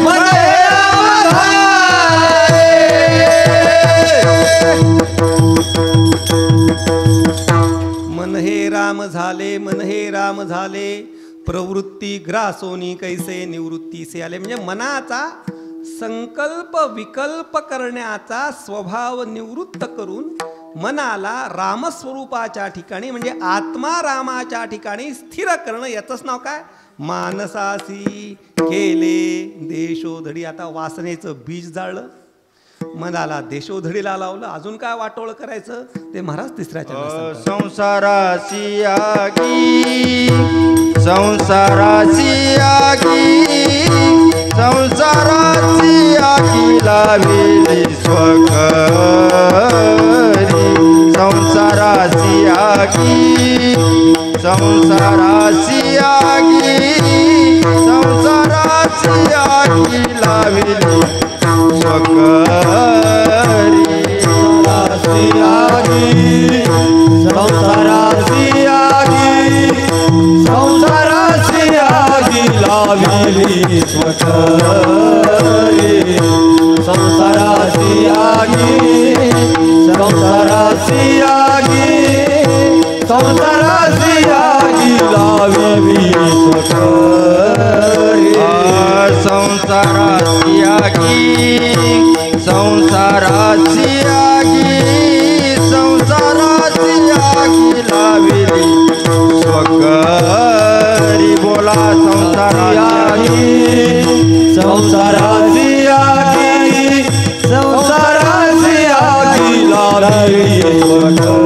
मन हे राम झाले मन हे राम झाले मन हे राम झाले प्रवृत्ती ग्रासोनी कैसे निवृत्तीसे आले. म्हणजे मनाचा संकल्प विकल्प करण्याचा स्वभाव निवृत्त करून मनाला रामस्वरूपाच्या ठिकाणी म्हणजे आत्मा रामाच्या ठिकाणी स्थिर करणं, याचंच नाव काय? मानसासी केले देशोधडी. आता वासनेचं बीज जाळलं, मनाला देशोधडीला लावलं, अजून काय वाटोळ करायचं ते महाराज तिसऱ्या चरणात सांगतात. संसाराची आगी संसाराची आगी संसाराची आगी लाविली स्वकरी संसाराची आगी संसाराची आगी संसाराची आगी लाविली स्वकरी आगी संसाराची आगी संसाराची आगी लाविली स्वकरी संसाराची आगी संसाराची आगी संसाराची आगी लाविली स्वकरी संसाराची आगी संसाराची आगी संसाराची आगी लाविली स्वकरी. बोला संसाराची आगी संसाराची आगी संसाराची आगी लाविली स्वकरी.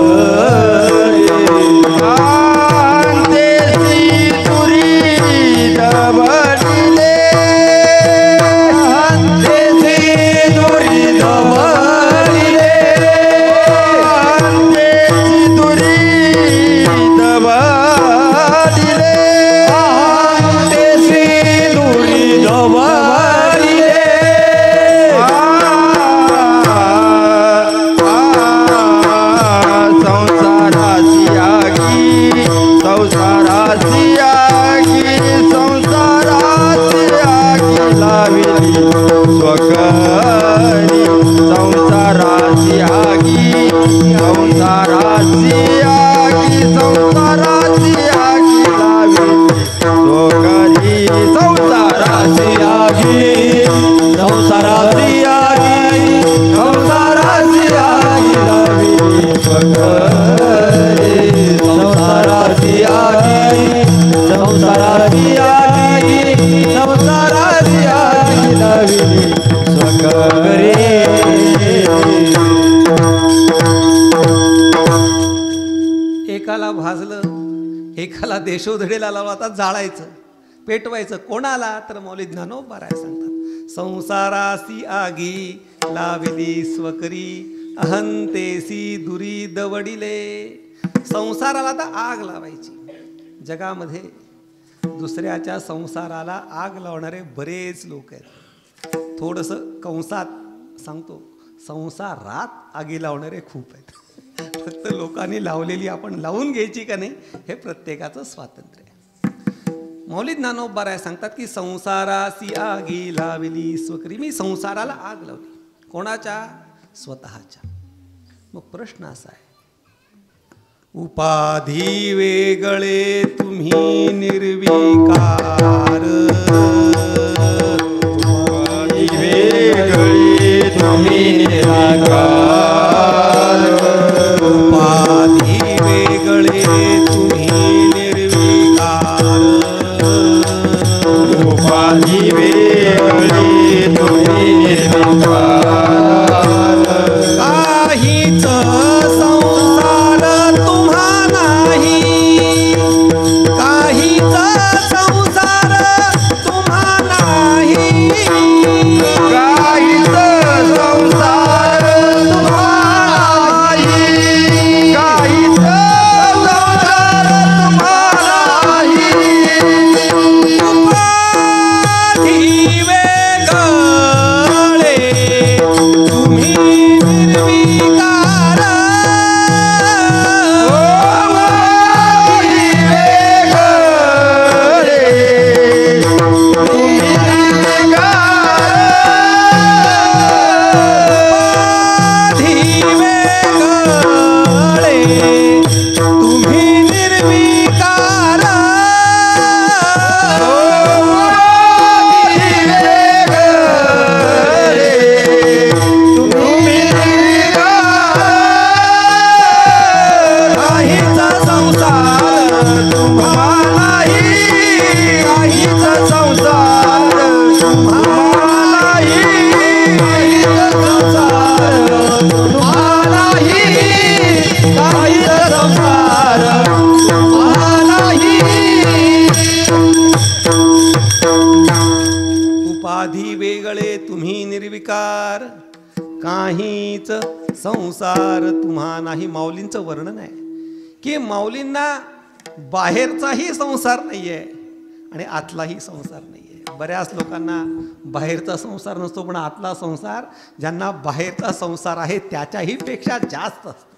अंतेसी तुरी दबडिले एकाला भाजलं एकाला देशोधडीला लावलं, आता जाळायचं पेटवायचं कोणाला? तर मौली ज्ञानोबा सांगतात संसारासी आगी लाविली स्वकरी अहंतेसी दुरी दवडिले. संसाराला तर आग लावायची. जगामध्ये दुसऱ्याच्या संसाराला आग लावणारे बरेच लोक आहेत. थोडंसं कंसात सांगतो, संसारात आगी लावणारे खूप आहेत. फक्त लोकांनी लावलेली आपण लावून घ्यायची का नाही हे प्रत्येकाचं स्वातंत्र्य आहे. मौली ज्ञानोबा सांगतात की संसारासी आगी लाविली स्वकरी. मी संसाराला आग लावली. कोणाच्या? स्वतःच्या. मग प्रश्न असा आहे, उपाधी वेगळे तुम्ही निर्विकार उपाधी वेगळे तुम्ही निराकार उपाधी वेगळे तुम्ही निर्विकार उपाधी वेगळे तुम्ही निर्विकार काहीच संसार तुम्हा नाही काहीच संसार तुम्हा नाही काहीच संसार तुम्हा नाही काहीच संसार नाहीच संसार तुम्हा नाही. माऊलींचं वर्णन आहे की माऊलींना बाहेरचाही संसार नाही आहे आणि आतलाही संसार नाही आहे. बऱ्याच लोकांना बाहेरचा संसार नसतो, पण आतला संसार ज्यांना बाहेरचा संसार आहे त्याच्याही पेक्षा जास्त असतो.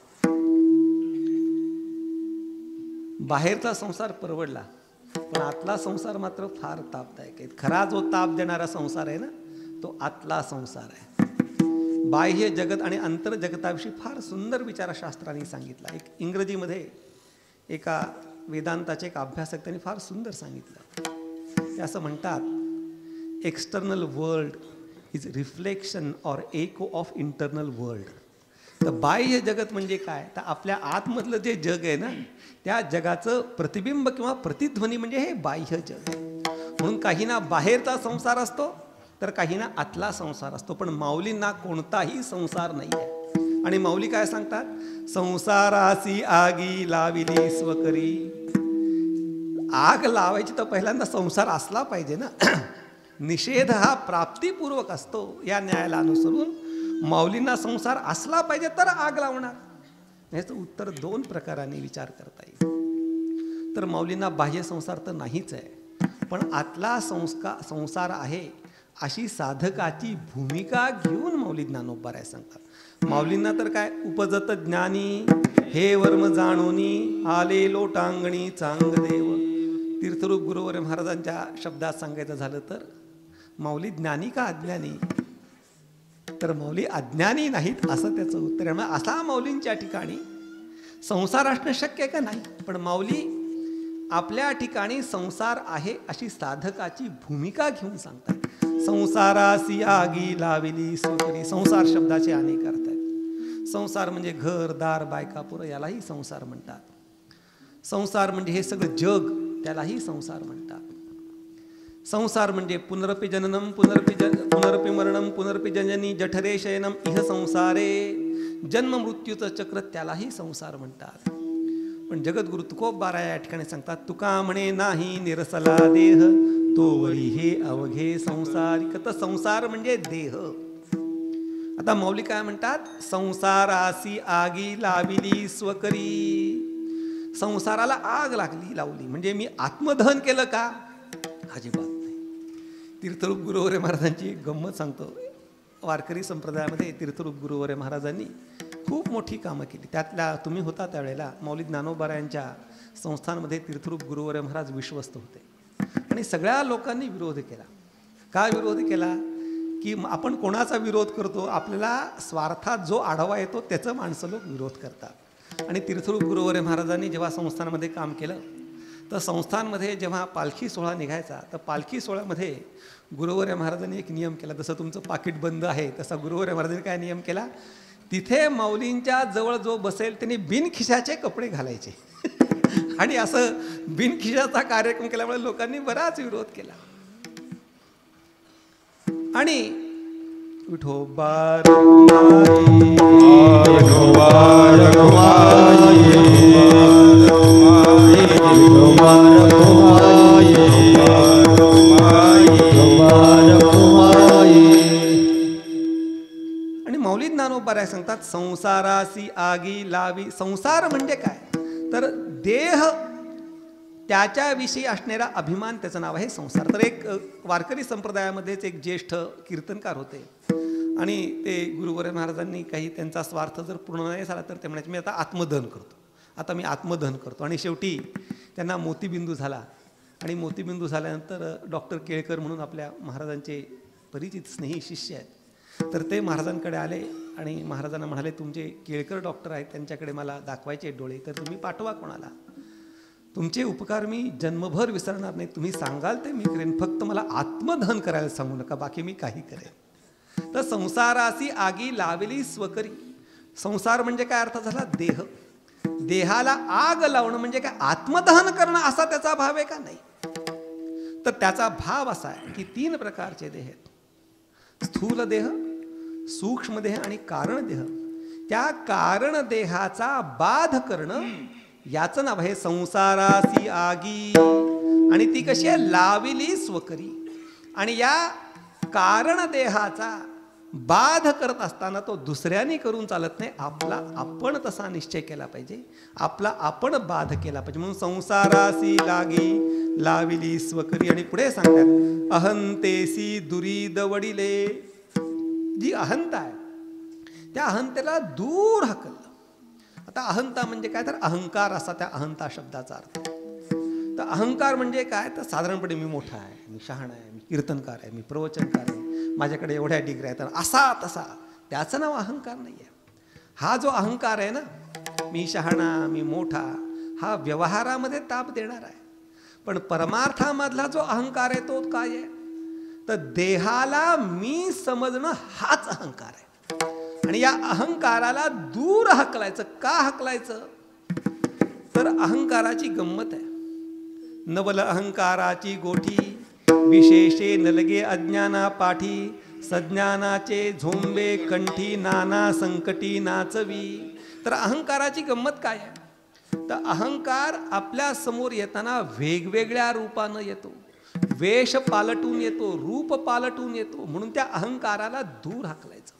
बाहेरचा संसार परवडला, पण आतला संसार मात्र फार तापदायक आहे. खरा जो ताप देणारा संसार आहे ना, तो आतला संसार आहे. बाह्य जगत आणि अंतर्जगताविषयी फार सुंदर विचारशास्त्राने सांगितला. एक इंग्रजीमध्ये एका वेदांताचे एक अभ्यासक त्यांनी फार सुंदर सांगितलं. ते असं म्हणतात, external world is reflection or echo of internal world. तर बाह्य जगत म्हणजे काय, तर आपल्या आतमधलं जे जग आहे ना, त्या जगाचं प्रतिबिंब किंवा प्रतिध्वनी म्हणजे हे बाह्य जग. म्हणून काहींना बाहेरचा संसार असतो तर काहींना आतला संसार असतो. पण माऊलींना कोणताही संसार नाही आहे. आणि माऊली काय सांगतात, संसारासी आगी लाविली स्वकरी. आग लावायची तर पहिल्यांदा संसार असला पाहिजे ना. निषेध हा प्राप्तिपूर्वक असतो. या न्यायाला अनुसरून माऊलींना संसार असला पाहिजे तर आग लावणार. याचं उत्तर दोन प्रकाराने विचार करता येईल. तर माऊलींना बाह्य संसार तर नाहीच आहे, पण आतला संसार आहे अशी साधकाची भूमिका घेऊन माऊली ज्ञानोबराय सांगतात. माऊलींना तर काय, उपजत ज्ञानी हे वर्म जाणोनी आले लोटांगणी चांगदेव. तीर्थरूप गुरुवर्य महाराजांच्या शब्दात सांगायचं झालं तर माऊली ज्ञानी का अज्ञानी, तर माऊली अज्ञानी नाहीत असं त्याचं उत्तर आहे. असा माऊलींच्या ठिकाणी संसार असणं शक्य आहे का, नाही, पण माऊली आपल्या ठिकाणी संसार आहे अशी साधकाची भूमिका घेऊन सांगतात. संसारासी आगी लाविली स्वकरी. संसार शब्दाचे अनेक अर्थ आहेत. संसार म्हणजे घर दार बायका पुरं, यालाही संसार म्हणतात. संसार म्हणजे हे सगळं जग, त्यालाही संसार म्हणतात. संसार म्हणजे पुनरपि जननम पुनरपि मरणम पुनरपि जननी जठरे शयनम इह संसारे. जन्म मृत्यूचं चक्र, त्यालाही संसार म्हणतात. पण जगद्गुरु तुकोबाराय या ठिकाणी सांगतात, तुका म्हणे नाही निरसला देह तोवरी हे अवघे संसारिक. तर संसार म्हणजे देह. आता माऊली काय म्हणतात, संसारासी आगी लाविली स्वकरी. संसाराला आग लावली म्हणजे मी आत्मदहन केलं का, अजिबात नाही. तीर्थरूप गुरुवर्य महाराजांची एक गंमत सांगतो. वारकरी संप्रदायामध्ये तीर्थरूप गुरुवर्य महाराजांनी खूप मोठी कामं केली. त्यातल्या तुम्ही होता त्यावेळेला माऊली ज्ञानोबरायांच्या संस्थांमध्ये तीर्थरूप गुरुवर्य महाराज विश्वस्त होते. आणि सगळ्या लोकांनी विरोध केला. का विरोध केला, की आपण कोणाचा विरोध करतो, आपल्याला स्वार्थात जो आढावा येतो त्याचं माणसं लोक विरोध करतात. आणि तीर्थरूप गुरुवर्य महाराजांनी जेव्हा संस्थांमध्ये काम केलं, तर संस्थांमध्ये जेव्हा पालखी सोहळा निघायचा, तर पालखी सोहळ्यामध्ये गुरुवर्य महाराजांनी एक नियम केला. जसं तुमचं पाकिट बंद आहे तसा गुरुवर्य महाराजांनी काय नियम केला, तिथे माऊलींच्या जवळ जो बसेल त्यांनी बिनखिशाचे कपडे घालायचे. आणि असं बिनखिशाचा कार्यक्रम केल्यामुळे लोकांनी बराच विरोध केला. आणि विठोबा आणि माऊली ज्ञानोबराय सांगतात, संसारासी आगी लावी. संसार म्हणजे काय, तर देह त्याच्याविषयी असणारा अभिमान, त्याचं नाव आहे संसार. तर एक वारकरी संप्रदायामध्येच एक ज्येष्ठ कीर्तनकार होते आणि ते गुरुवर्य महाराजांनी काही त्यांचा स्वार्थ जर पूर्ण नाही झाला तर ते म्हणायचे, मी आता आत्मदहन करतो, आता मी आत्मदहन करतो. आणि शेवटी त्यांना मोतीबिंदू झाला. आणि मोतीबिंदू झाल्यानंतर डॉक्टर केळकर म्हणून आपल्या महाराजांचे परिचित स्नेही शिष्य आहेत, तर ते महाराजांकडे आले आणि महाराजांना म्हणाले, तुमचे केळकर डॉक्टर आहेत, त्यांच्याकडे मला दाखवायचे डोळे, तर तुम्ही पाठवा कोणाला. तुमचे उपकार मी जन्मभर विसरणार नाही, तुम्ही सांगाल ते मी करेन, फक्त मला आत्मदहन करायला सांगू नका, बाकी मी काही करेन. तर संसारासी आगी लावली स्वकरी. संसार म्हणजे काय अर्थ झाला, देह. देहाला आग लावणं म्हणजे काय, आत्मदहन करणं असा त्याचा भाव आहे का, नाही. तर त्याचा भाव असा आहे की 3 प्रकारचे देह आहेत, स्थूल देह, सूक्ष्म देह आणि कारण देह. त्या कारण देहाचा बाध करणं याचं नाव आहे संसारासी आगी. आणि ती कशी आहे, लाविली स्वकरी. आणि या कारण देहाचा बाध करत असताना तो दुसऱ्याने करून चालत नाही, आपला आपण तसा निश्चय केला पाहिजे, आपला आपण बाध केला पाहिजे. म्हणून संसारासी लागी लाविली स्वकरी. आणि पुढे सांगतात अहंतेसी दुरीद वडिले. जी अहंता आहे त्या अहंतेला दूर हाकललं. आता अहंता म्हणजे काय, तर अहंकार असा त्या अहंता शब्दाचा अर्थ. तर अहंकार म्हणजे काय, तर साधारणपणे मी मोठा आहे, मी शहाणा आहे, मी कीर्तनकार आहे, मी प्रवचनकार आहे, माझ्याकडे एवढ्या डिग्री आहेत, असा तसा, त्याचं नाव अहंकार नाही आहे. हा जो अहंकार आहे ना, मी शहाणा, मी मोठा, हा व्यवहारामध्ये ताप देणार आहे. पण परमार्थामधला जो अहंकार आहे तो काय आहे, तर देहाला मी समजणं हाच अहंकार आहे. आणि या अहंकाराला दूर हकलायचं. का हकलायचं, तर अहंकाराची गंमत आहे. नवल अहंकाराची गोठी विशेषे नलगे अज्ञाना पाठी, सज्ञानाचे झोंबे कंठी नाना संकटी नाचवी. तर अहंकाराची गंमत काय आहे, तर अहंकार आपल्या समोर येताना वेगवेगळ्या रूपानं येतो, वेश पालटून येतो, रूप पालटून येतो. म्हणून त्या अहंकाराला दूर हाकलायचं.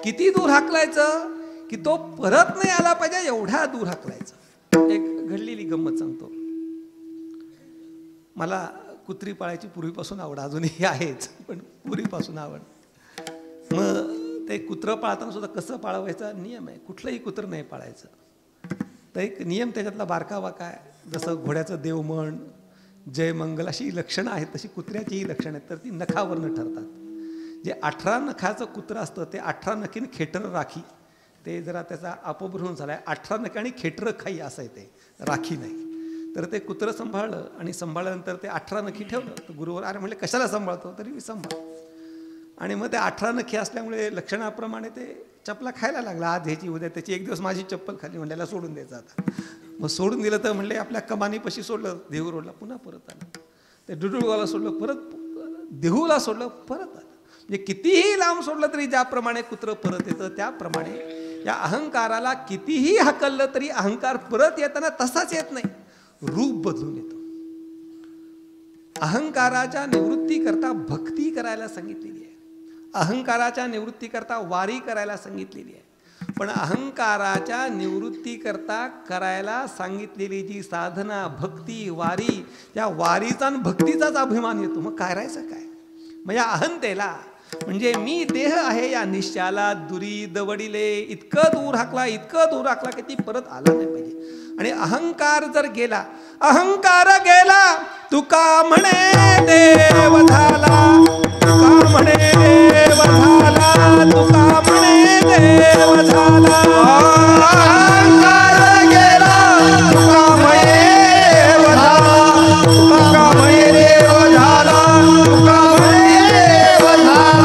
किती दूर हाकलायचं, की तो परत नाही आला पाहिजे एवढ्या दूर हाकलायचं. एक घडलेली गंमत सांगतो. मला कुत्री पाळायची पूर्वीपासून आवड, अजूनही आहेच, पण पूर्वीपासून आवड. मग ते कुत्रं पाळताना सुद्धा कसं पाळवायचा नियम आहे, कुठलंही कुत्रं नाही पाळायचं. तर एक नियम त्याच्यातला बारकावा काय, जसं घोड्याचं देवमन, जय मंगल अशी लक्षणं आहेत, तशी कुत्र्याचीही लक्षणं आहेत. तर ती नखावरनं ठरतात. जे 18 नखाचं कुत्रं असतं ते 18 नखीन खेटर राखी, ते जरा त्याचा अपभ्रंश झाला आहे. 18 नखी आणि खेटर खाई असं आहे, ते राखी नाही. तर ते कुत्रं सांभाळलं आणि सांभाळल्यानंतर ते 18 नखी ठेवलं. तर गुरुवर अरे म्हणले कशाला सांभाळतो, तरी मी सांभाळ. आणि मग ते 18 नखी असल्यामुळे लक्षणाप्रमाणे ते चपला खायला लागला. आज ह्याची उद्या त्याची. एक दिवस माझी चप्पल खाली, म्हणल्याला सोडून द्यायचं आता. मग सोडून दिलं तर म्हणले आपल्या कमानीपाशी सोडलं, देहू रोडला पुन्हा परत आलं. ते डुडुळगावला सोडलं, परत देहूला सोडलं, परत आलं. म्हणजे कितीही लांब सोडलं तरी ज्याप्रमाणे कुत्रं परत येतं त्याप्रमाणे या अहंकाराला कितीही हकललं तरी अहंकार परत येताना तसाच येत नाही, रूप बदलून येतो. अहंकाराच्या निवृत्तीकरता भक्ती करायला सांगितलेली आहे, अहंकाराच्या निवृत्तीकरता वारी करायला सांगितलेली आहे. पण अहंकाराच्या निवृत्तीकरता करायला सांगितलेली जी साधना, भक्ती, वारी, त्या वारीचा आणि भक्तीचाच अभिमान येतो. मग काय राहायचं काय, मग या अहंतेला म्हणजे मी देह आहे या निश्चयाला दुरी दवडिले. इतकं दूर हाकला, इतकं दूर हाकला की ती परत आला नाही पाहिजे. आणि अहंकार जर गेला, अहंकार गेला, तुका म्हणे देव झाला, तुका म्हणे देव झाला, तुका म्हणे देव झाला. अहंकार गेला, तुका म्हणे देव झाला, तुका म्हणे देव झाला, तुका म्हणे देव झाला.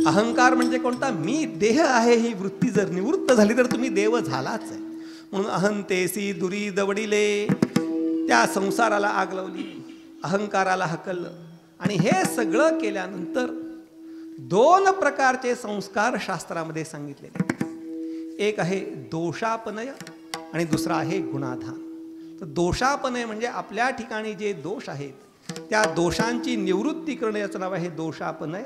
अहंकार म्हणजे कोणता, मी देह आहे ही वृत्ती जर निवृत्त झाली तर तुम्ही देव झालाच आहे. म्हणून अहंतेसी दुरी दवडिले, त्या संसाराला आग लावली, अहंकाराला हकललं. आणि हे सगळं केल्यानंतर 2 प्रकारचे संस्कार शास्त्रामध्ये सांगितलेले. एक आहे दोषापनय आणि दुसरा आहे गुणाधान. तर दोषापनय म्हणजे आपल्या ठिकाणी जे दोष आहेत त्या दोषांची निवृत्ती करणं, याचं नाव आहे दोषापनय.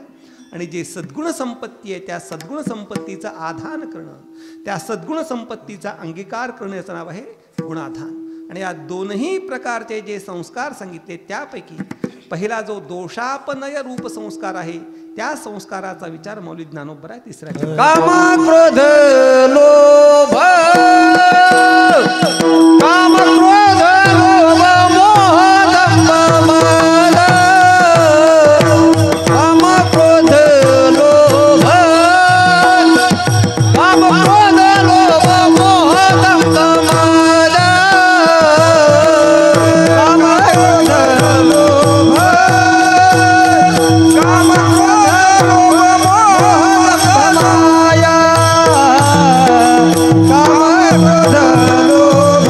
आणि जे सद्गुण संपत्ती आहे त्या सद्गुण संपत्तीचं आधान करणं, त्या सद्गुण संपत्तीचा अंगीकार करणं, याचं नाव आहे गुणाधान. आणि या दोन्ही प्रकारचे जे संस्कार सांगितले त्यापैकी पहिला जो दोषापनय रूप संस्कार आहे त्या संस्काराचा विचार मौली ज्ञानोबर आहे. तिसऱ्या काम क्रोध लोभ, काम क्रोध लोभ मोह दंभ मद, काम क्रोध लोभ, काम क्रोध लोभ मोह दंभ मद, काम क्रोध लोभ, काम क्रोध लोभ मोह दंभ माया, काम क्रोध लोभ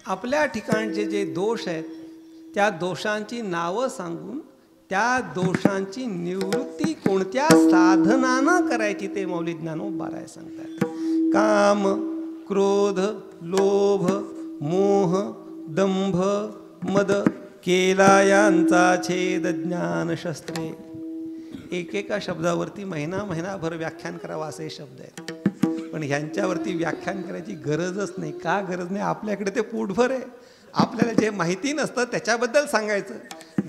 आपल्या ठिकाणचे जे दोष आहेत त्या दोषांची नावं सांगून त्या दोषांची निवृत्ती कोणत्या साधनानं करायची ते मौली ज्ञानोबा सांगतात. काम, क्रोध, लोभ, मोह, दंभ, मद केला यांचा छेद ज्ञानशस्त्रे. एकेका शब्दावरती महिनाभर व्याख्यान करावं असे शब्द आहेत, पण ह्यांच्यावरती व्याख्यान करायची गरजच नाही. का गरज नाही? आपल्याकडे ते पोटभर आहे. आपल्याला जे माहिती नसतं त्याच्याबद्दल सांगायचं.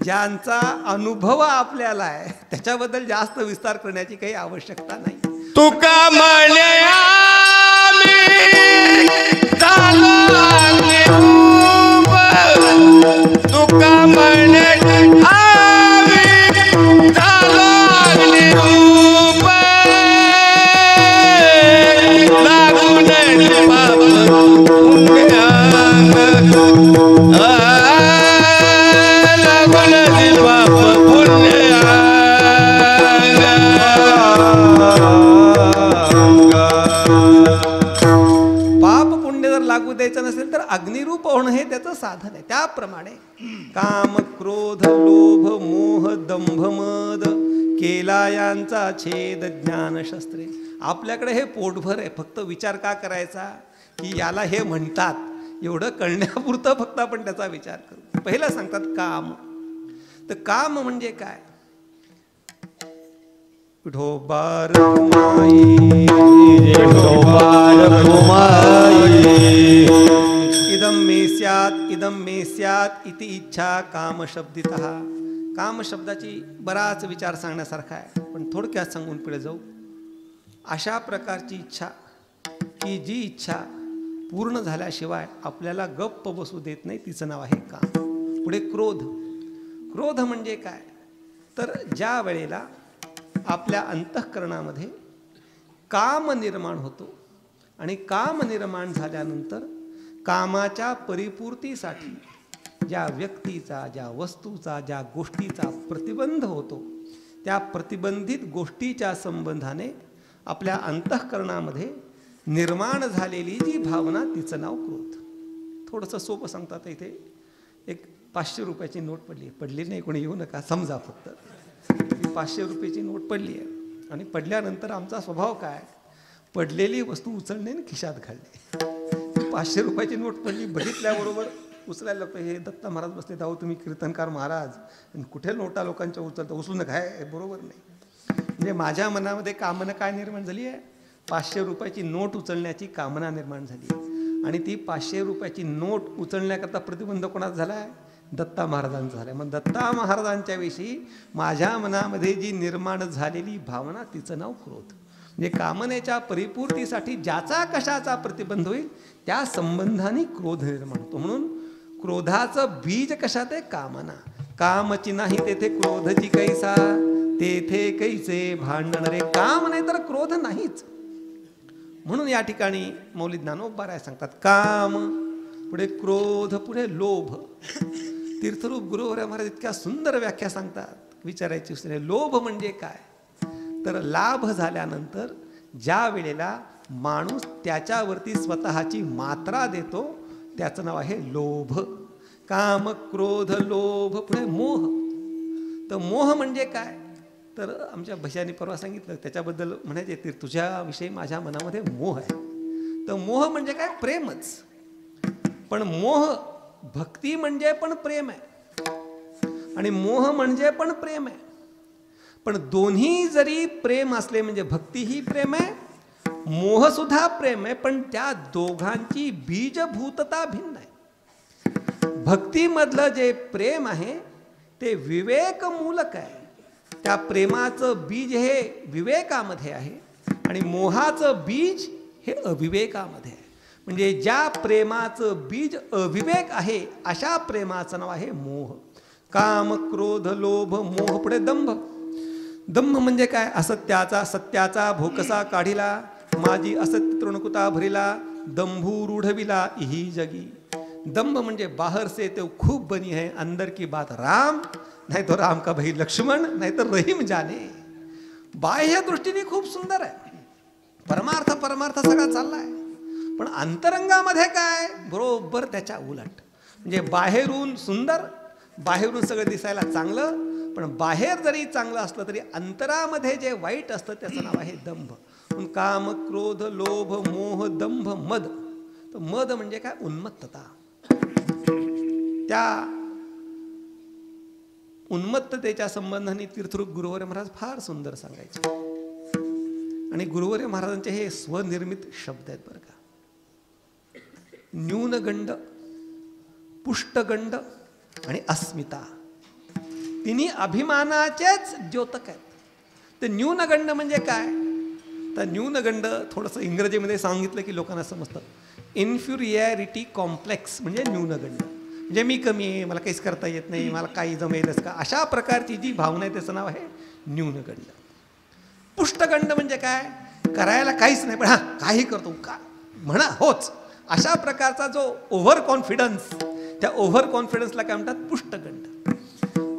ज्यांचा अनुभव आपल्याला आहे त्याच्याबद्दल जास्त विस्तार करण्याची काही आवश्यकता नाही. तुका म्हणे तुका म्हणे द्यायचं नसेल तर अग्निरूप होणं हे त्याचं साधन आहे. त्याप्रमाणे काम, क्रोध, लोभ, मोह, दंभ, मद केला यांचा छेद ज्ञानशस्त्रे. आपल्याकडे हे पोटभर आहे. फक्त विचार का करायचा की याला हे म्हणतात एवढं कळण्यापुरतं फक्त आपण त्याचा विचार करू. पहिलं सांगतात काम. तर काम म्हणजे काय? विठोबार माई इदम मे स्यात् इति इच्छा काम शब्दितः. काम शब्दाची बराच विचार सांगण्यासारखा आहे, पण थोडक्यात सांगून पुढे जाऊ. अशा प्रकारची इच्छा की जी इच्छा पूर्ण झाल्याशिवाय आपल्याला गप्प बसू देत नाही, तिचं नाव आहे काम. पुढे क्रोध. क्रोध म्हणजे काय? तर ज्या वेळेला आपल्या अंतःकरणामध्ये काम निर्माण होतो आणि काम निर्माण झाल्यानंतर कामाच्या परिपूर्तीसाठी ज्या व्यक्तीचा, ज्या वस्तूचा, ज्या गोष्टीचा प्रतिबंध होतो, त्या प्रतिबंधित गोष्टीच्या संबंधाने आपल्या अंतःकरणामध्ये निर्माण झालेली जी भावना तिचं नाव क्रोध. थोडंसं सोपं सांगतात. इथे एक 500 रुपयाची नोट पडली नाही, कोणी येऊ नका, समजा फक्त 500 रुपयाची नोट पडली आहे आणि पडल्यानंतर आमचा स्वभाव काय? पडलेली वस्तू उचलणे आणि खिशात घालणे. 500 रुपयाची नोट पडली, बघितल्याबरोबर उचलायला लागतं. हे दत्ता महाराज बसले, जाऊ तुम्ही कीर्तनकार महाराज, आणि कुठे नोटा लोकांच्या उचलता, उचलू नका, हे बरोबर नाही. म्हणजे माझ्या मनामध्ये कामना काय निर्माण झाली आहे? 500 रुपयाची नोट उचलण्याची कामना निर्माण झाली आहे. आणि ती 500 रुपयाची नोट उचलण्याकरता प्रतिबंध कोणाचा झाला आहे? दत्ता महाराजांचा झाला. मग दत्ता महाराजांच्या विषयी माझ्या मनामध्ये जी निर्माण झालेली भावना तिचं नाव क्रोध. म्हणजे कामनेच्या परिपूर्तीसाठी ज्याचा कशाचा प्रतिबंध होईल त्या संबंधाने क्रोध निर्माण होतो. म्हणून क्रोधाचं बीज कशात आहे? कामना. कामची नाही तेथे क्रोधची कैसा, तेथे कैसे भांडण रे. काम नाही तर क्रोध नाहीच. म्हणून या ठिकाणी मौली ज्ञानोबा सांगतात काम, पुढे क्रोध, पुढे लोभ. तीर्थरूप गुरुवर्य महाराज इतक्या सुंदर व्याख्या सांगतात, विचारायची असते. लोभ म्हणजे काय? तर लाभ झाल्यानंतर ज्या वेळेला माणूस त्याच्यावरती स्वतःची मात्रा देतो त्याचं नाव आहे लोभ. काम, क्रोध, लोभ, पुढे मोह. तर मोह म्हणजे काय? तर आमच्या भशानी परवा सांगितलं, त्याच्याबद्दल म्हणायचे ते तुझ्याविषयी माझ्या मनामध्ये मोह आहे. तर मोह म्हणजे काय? प्रेमच. पण मोह, भक्ती म्हणजे पण प्रेम आहे आणि मोह म्हणजे पण प्रेम आहे. पण दोन्ही जरी प्रेम असले, म्हणजे भक्ती ही प्रेम आहे, मोह सुद्धा प्रेम आहे, पण त्या दोघांची बीजभूतता भिन्न आहे. भक्तीमधलं जे प्रेम आहे ते विवेकमूलक आहे. त्या प्रेमाचं बीज हे विवेकामध्ये आहे आणि मोहाचं बीज हे अविवेकामध्ये आहे. म्हणजे ज्या प्रेमाचं बीज अविवेक आहे अशा प्रेमाचं नाव आहे मोह. काम, क्रोध, लोभ, मोह, पुढे दंभ. दंभ म्हणजे काय? असत्याचा सत्याचा भोकसा काढिला, माझी असत्य तृणकुता भरिला, दंभू रूढविला इही जगी. दंभ म्हणजे बाहर से तो खूब बनी है, अंदर की बात राम, नाही तो राम का भाई लक्ष्मण, नाही तर रहीम जाने. बाह्य दृष्टीने खूप सुंदर आहे, परमार्थ सगळा चाललाय, पण अंतरंगामध्ये काय, बरोबर त्याच्या उलट. म्हणजे बाहेरून सुंदर, बाहेरून सगळं दिसायला चांगलं, पण बाहेर जरी चांगलं असलं तरी अंतरामध्ये जे वाईट असतं त्याचं नाव आहे दंभ. म्हणून काम, क्रोध, लोभ, मोह, दंभ, मद. तर मद म्हणजे काय, उन्मत्तता. त्या उन्मत्ततेच्या संबंधाने तीर्थरूप गुरुवर्य महाराज फार सुंदर सांगायचे. आणि गुरुवर्य महाराजांचे हे स्वनिर्मित शब्द आहेत बरं का. न्यूनगंड, पुष्टगंड आणि अस्मिता, तिन्ही अभिमानाचेच द्योतक आहेत. तर न्यूनगंड म्हणजे काय, तर न्यूनगंड थोडंसं इंग्रजीमध्ये सांगितलं की लोकांना समजतं. इन्फ्युरियरिटी कॉम्प्लेक्स म्हणजे न्यूनगंड. म्हणजे मी कमी आहे, मला काहीच करता येत नाही, मला काही जमेलच का, अशा प्रकारची जी भावना आहे त्याचं नाव आहे न्यूनगंड. पुष्टगंड म्हणजे काय, करायला काहीच नाही पण हां काही करतो का म्हणा होच, अशा प्रकारचा जो ओव्हर कॉन्फिडन्स, त्या ओव्हर कॉन्फिडन्सला काय म्हणतात, पुष्टगंड.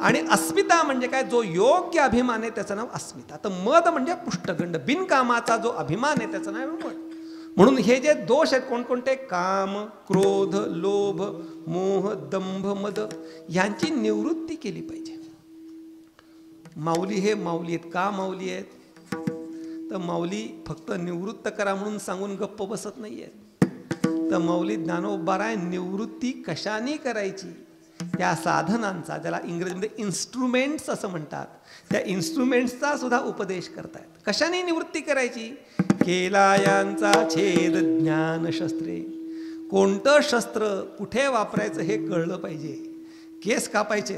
आणि अस्मिता म्हणजे काय, जो योग्य अभिमान आहे त्याचं नाव अस्मिता. तर मद म्हणजे पुष्टगंड, बिनकामाचा जो अभिमान आहे त्याचं नाव मद. म्हणून हे जे दोष आहेत कोणकोणते, काम, क्रोध, लोभ, मोह, दंभ, मद, यांची निवृत्ती केली पाहिजे. माऊली हे माऊली आहेत का, माऊली आहेत तर माऊली फक्त निवृत्त करा म्हणून सांगून गप्प बसत नाही आहेत. तर माऊली ज्ञानोबाराय निवृत्ती कशाने करायची, त्या साधनांचा, ज्याला इंग्रजीमध्ये इन्स्ट्रुमेंट्स असं म्हणतात, त्या इन्स्ट्रुमेंट्सचा सुद्धा उपदेश करतायत. कशाने निवृत्ती करायची, केलायांचा छेद ज्ञानशस्त्रे. कोणतं शस्त्र कुठे वापरायचं हे कळलं पाहिजे. केस कापायचे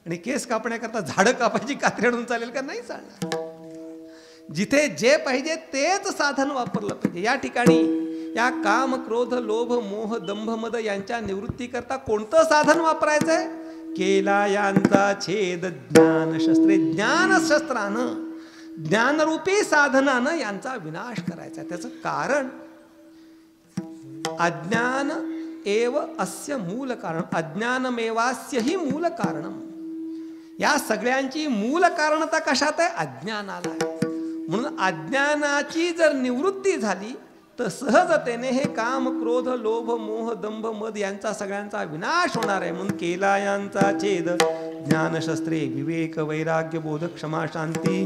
आणि केस कापण्याकरता झाडं कापायची कात्री आणून चालेल का, नाही चालणार. जिथे जे पाहिजे तेच साधन वापरलं पाहिजे. या ठिकाणी या काम, क्रोध, लोभ, मोह, दंभ, मद यांच्या निवृत्तीकरता कोणतं साधन वापरायचंय, केलायांचा छेद ज्ञानशस्त्रे. ज्ञानशस्त्रानं, ज्ञानरूपी साधनानं यांचा विनाश करायचा. त्याचं कारण अज्ञान एव अस्य मूल कारण, अज्ञानमेवास्य ही मूल कारणम. या सगळ्यांची मूल कारणता कशात आहे, अज्ञानाला आहे. म्हणून अज्ञानाची जर निवृत्ती झाली तर सहजतेने हे काम, क्रोध, लोभ, मोह, दंभ, मद यांचा सगळ्यांचा विनाश होणार आहे. म्हणून केला यांचा छेद ज्ञानशस्त्रे. विवेक, वैराग्य, बोध, क्षमा, शांती,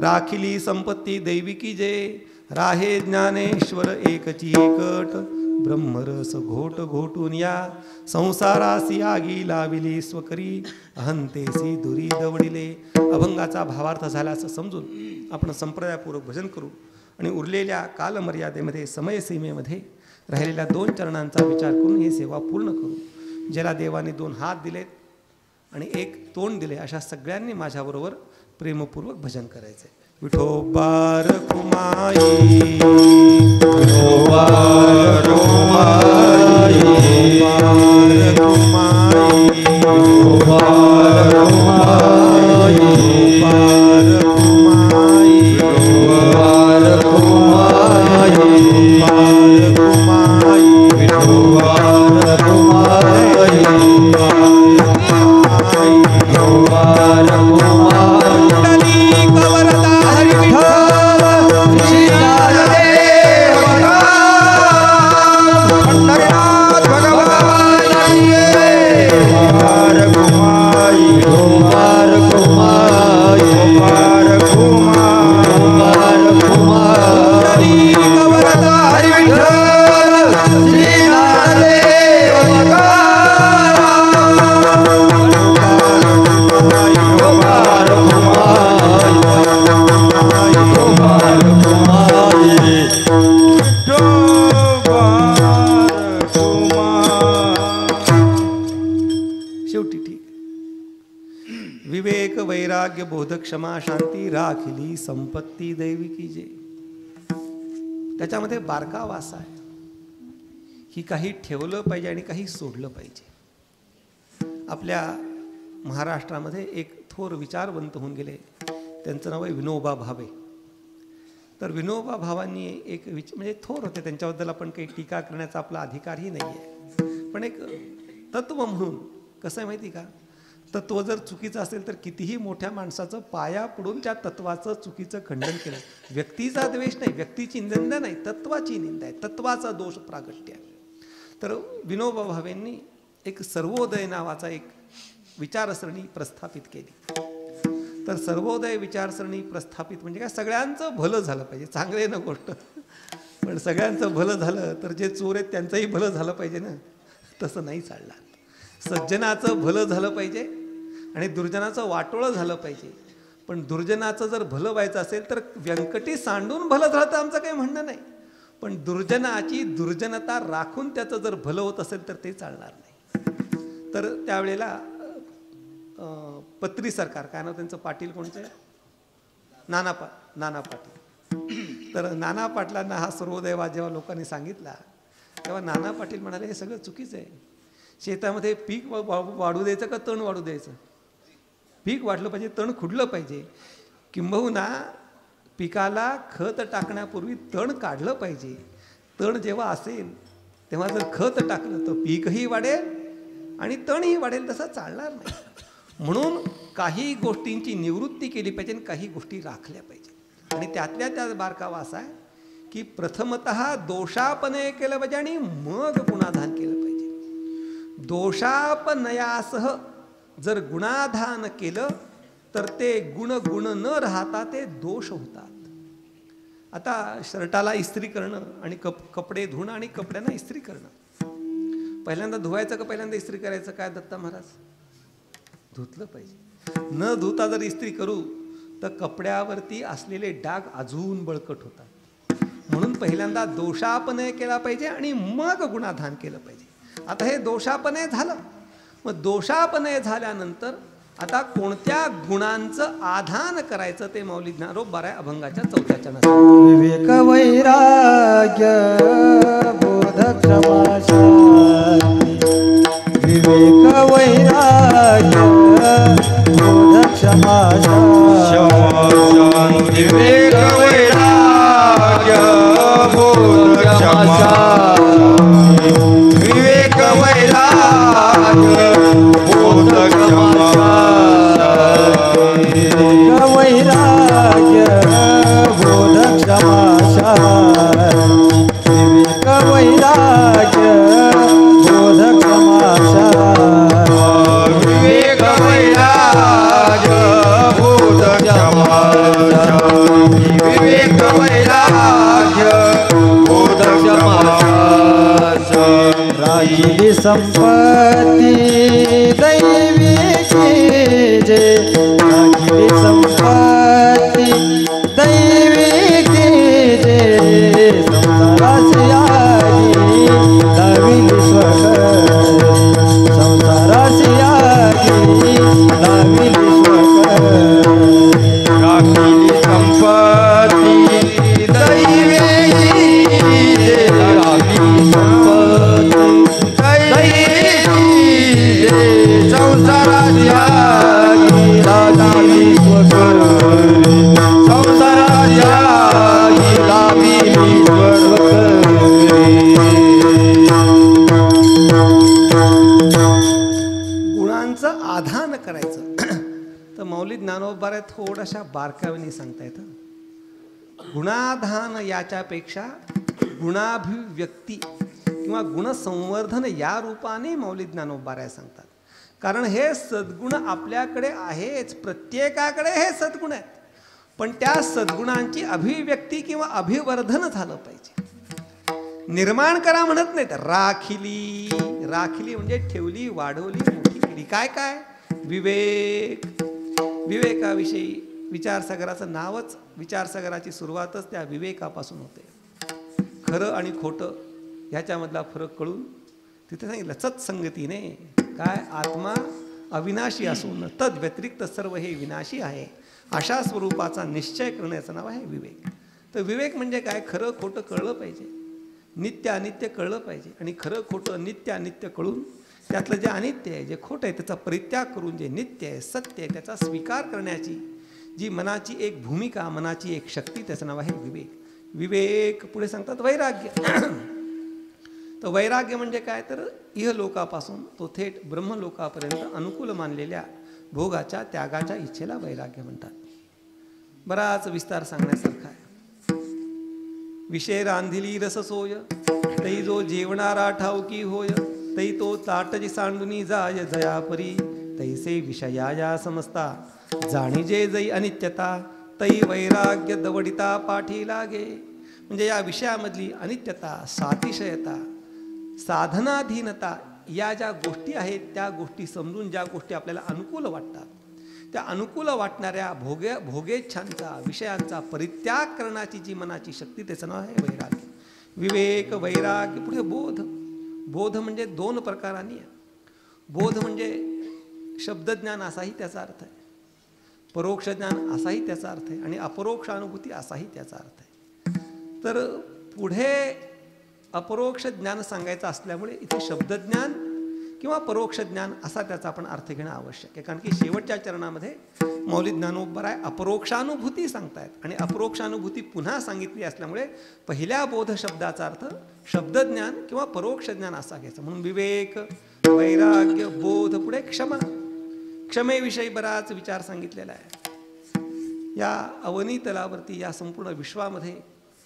राखिली संपत्ती दैविकी जे. राहे ज्ञानेश्वर एकची एकट, ब्रह्मरस घोट घोटून या. संसारासी आगी लाविली स्वकरी, अहंतेसी दुरी दवडिले. अभंगाचा भावार्थ झाला असं समजून आपण संप्रदायपूर्वक भजन करू आणि उरलेल्या कालमर्यादेमध्ये, समयसीमेमध्ये राहिलेल्या 2 चरणांचा विचार करून ही सेवा पूर्ण करू. ज्याला देवाने 2 हात दिलेत आणि 1 तोंड दिले, अशा सगळ्यांनी माझ्याबरोबर प्रेमपूर्वक भजन करायचे. विठोबा रखुमाई, विठोबा रखुमाई, विठोबा रखुमाई, बोध, क्षमा, शांती, राखिली संपत्ती दैविकी जे. त्याच्यामध्ये बारका वासा आहे की काही ठेवलं पाहिजे आणि काही सोडलं पाहिजे. आपल्या महाराष्ट्रामध्ये एक थोर विचारवंत होऊन गेले, त्यांचं नाव आहे विनोबा भावे. तर विनोबा भावांनी एक म्हणजे थोर होते, त्यांच्याबद्दल आपण काही टीका करण्याचा आपला अधिकारही नाही आहे, पण एक तत्व म्हणून कसं आहे माहिती का, तत्व जर चुकीचं असेल तर कितीही मोठ्या माणसाचं पाया पडून त्या तत्वाचं चुकीचं खंडन केलं. व्यक्तीचा द्वेष नाही, व्यक्तीची निंदा नाही, तत्वाची निंदा आहे, तत्वाचा दोष प्रागट्य आहे. तर विनोबा भावेंनी एक सर्वोदय नावाचा एक विचारसरणी प्रस्थापित केली. तर सर्वोदय विचारसरणी प्रस्थापित म्हणजे काय, सगळ्यांचं भलं झालं पाहिजे. चांगले ना गोष्ट, पण सगळ्यांचं भलं झालं तर जे चोर आहेत त्यांचंही भलं झालं पाहिजे ना, तसं नाही चालणार. सज्जनाचं भलं झालं पाहिजे आणि दुर्जनाचं वाटोळं झालं पाहिजे. पण दुर्जनाचं जर भलं व्हायचं असेल तर व्यंकटी सांडून भलं झालं तर आमचं काही म्हणणं नाही, पण दुर्जनाची दुर्जनता राखून त्याचं जर भलं होत असेल तर ते चालणार नाही. तर त्यावेळेला पत्री सरकार, काय नाव त्यांचं, पाटील कोणचे, नाना पाटील. तर नाना पाटलांना हा सर्वोदयवाद जेव्हा लोकांनी सांगितला तेव्हा नाना पाटील म्हणाले हे सगळं चुकीचं आहे. शेतामध्ये पीक वाढू द्यायचं का तण वाढू द्यायचं? पीक वाढलं पाहिजे, तण खुडलं पाहिजे. किंबहुना पिकाला खत टाकण्यापूर्वी तण काढलं पाहिजे. तण जेव्हा असेल तेव्हा जर खत टाकलं तर पीकही वाढेल आणि तणही वाढेल. तसं चालणार नाही. म्हणून काही गोष्टींची निवृत्ती केली पाहिजे आणि काही गोष्टी राखल्या पाहिजे. आणि त्यातल्या त्यात बारकावा असा आहे की प्रथमतः दोषापनय केलं पाहिजे आणि मग गुणाधान केलं पाहिजे. दोषापनयासह जर गुणाधान केलं तर ते गुण न राहता ते दोष होतात. आता शर्टाला इस्त्री करणं आणि कपडे धुणं आणि कपड्यांना इस्त्री करणं, पहिल्यांदा धुवायचं का पहिल्यांदा इस्त्री करायचं? काय दत्ता महाराज? धुतलं पाहिजे. न धुता जर इस्त्री करू तर कपड्यावरती असलेले डाग अजून बळकट होतात. म्हणून पहिल्यांदा दोषापनय केला पाहिजे आणि मग गुणाधान केलं पाहिजे. आता हे दोषापनय झालं, मग दोषापनय झाल्यानंतर आता कोणत्या गुणांचं आधान करायचं ते माऊली ज्ञानोबा अभंगाच्या 4थ्या चरणात. विवेक वैराग्य बोध क्षमा शांती, विवेक वैराग्य बोध क्षमा शांती, विवेक वैराग्य बोध क्षमा शांती, विवेक वैराग्य बोध क्षमा शांती, विवेक वैराग्य बोध क्षमा शांती, विवेक वैराग्य बोध क्षमा शांती, विवेक वैराग्य बोध क्षमा शांती, विवेक वैराग्य बोध क्षमा शांती. राहिली संपत्ती दैविकी जे, राहिली संपत्ती दैविकी जे, संसाराची आगी लाविली स्वकर, संसाराची आगी लाविली स्वकर, राखिली संपत्ती दैवेची जे, राखिली संपत्ती दैवेची जे, संसाराची आगी लाविली स्वकर, संसाराची आगी लाविली स्वकर. गुणांचं आधान करायचं तर माऊली ज्ञानोबा थोड्याशा बारकाव्याने सांगता येतं. गुणाधान याच्यापेक्षा गुणाभिव्यक्ती किंवा गुणसंवर्धन या रूपाने माऊली ज्ञानोबा सांगतात. कारण हे सद्गुण आपल्याकडे आहेच, प्रत्येकाकडे हे सद्गुण आहेत, पण त्या सद्गुणांची अभिव्यक्ती किंवा अभिवर्धन झालं पाहिजे. निर्माण करा म्हणत नाहीत. राखिली, राखिली म्हणजे ठेवली, वाढवली, मोठी केली. काय काय? विवेक. विवेकाविषयी विचारसागराचं नावच, विचारसागराची सुरुवातच त्या विवेकापासून होते. खरं आणि खोटं ह्याच्यामधला फरक कळून तिथे सांगितलं सत्संगतीने. काय? आत्मा अविनाशी असून तद व्यतिरिक्त सर्व हे विनाशी आहे, अशा स्वरूपाचा निश्चय करण्याचं नाव आहे विवेक. तर विवेक म्हणजे काय? खरं खोटं कळलं पाहिजे, नित्य अनित्य कळलं पाहिजे. आणि खरं खोटं नित्य अनित्य कळून त्यातलं जे अनित्य आहे, जे खोटं आहे, त्याचा परित्याग करून जे नित्य आहे, सत्य आहे, त्याचा स्वीकार करण्याची जी मनाची एक भूमिका, मनाची एक शक्ती, त्याचं नाव आहे विवेक. विवेक पुढे सांगतात वैराग्य. तर वैराग्य म्हणजे काय? तर इहलोकापासून तो थेट ब्रह्मलोकापर्यंत अनुकूल मानलेल्या भोगाच्या त्यागाच्या इच्छेला वैराग्य म्हणतात. बराच विस्तार सांगण्यासारखा आहे. विषय रांधिली रस सोय, तै जो जेवणारा ठाऊकी होय, तै तो ताटजी सांडुनी जाय जयापरी, तैसे विषया या समजता जाणीजे जै अनित्यता, तै वैराग्य दवडिता पाठी लागे. म्हणजे या विषयामधली अनित्यता, सातिशयता, साधनाधीनता या ज्या गोष्टी आहेत त्या गोष्टी समजून ज्या गोष्टी आपल्याला अनुकूल वाटतात त्या अनुकूल वाटणाऱ्या भोगेच्छांचा विषयांचा परित्याग करण्याची जी मनाची शक्ती त्याचं नाव आहे वैराग्य. विवेक वैराग्य पुढे बोध. बोध म्हणजे दोन प्रकारांनी आहे. बोध म्हणजे शब्दज्ञान असाही त्याचा अर्थ आहे, परोक्ष ज्ञान असाही त्याचा अर्थ आहे आणि अपरोक्ष अनुभूती असाही त्याचा अर्थ आहे. तर पुढे अपरोक्ष ज्ञान सांगायचं असल्यामुळे इथे शब्दज्ञान किंवा परोक्ष ज्ञान असा त्याचा आपण अर्थ घेणं आवश्यक आहे. कारण की शेवटच्या चरणामध्ये मौलिक ज्ञानोबराय अपरोक्षानुभूती सांगतायत आणि अपरोक्षानुभूती पुन्हा सांगितली असल्यामुळे पहिल्या बोध शब्दाचा अर्थ शब्दज्ञान किंवा परोक्ष ज्ञान असा घ्यायचा. म्हणून विवेक वैराग्य बोध पुढे क्षमा. क्षमेविषयी बराच विचार सांगितलेला आहे. या अवनी तलावरती या संपूर्ण विश्वामध्ये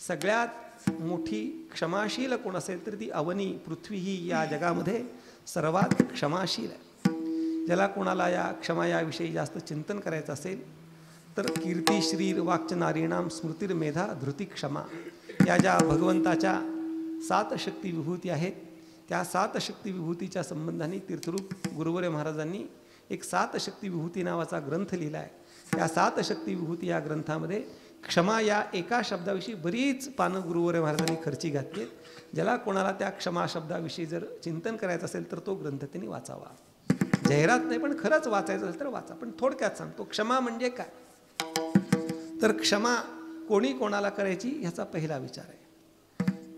सगळ्यात मोठी क्षमाशील कोण असेल तर ती अवनी पृथ्वी ही या जगामध्ये सर्वात क्षमाशील आहे. ज्याला कोणाला या क्षमा याविषयी जास्त चिंतन करायचं असेल तर कीर्ती श्रीर वाक्च नारीणाम स्मृतिर्मेधा धृती क्षमा या ज्या भगवंताच्या 7 शक्ती विभूती आहेत त्या 7 शक्ती विभूतीच्या संबंधाने तीर्थरूप गुरुवरे महाराजांनी एक 7 शक्ती विभूती नावाचा ग्रंथ लिहिला आहे. त्या 7 शक्ती विभूती या ग्रंथामध्ये क्षमा या एका शब्दाविषयी बरीच पानं गुरुवरे महाराजांनी खर्ची घातली. ज्याला कोणाला त्या क्षमा शब्दाविषयी जर चिंतन करायचं असेल तर तो ग्रंथ त्यांनी वाचावा. जाहिरात नाही पण खरंच वाचायचं असेल तर वाचा. पण थोडक्यात सांगतो क्षमा म्हणजे काय. तर क्षमा कोणी कोणाला करायची ह्याचा पहिला विचार आहे.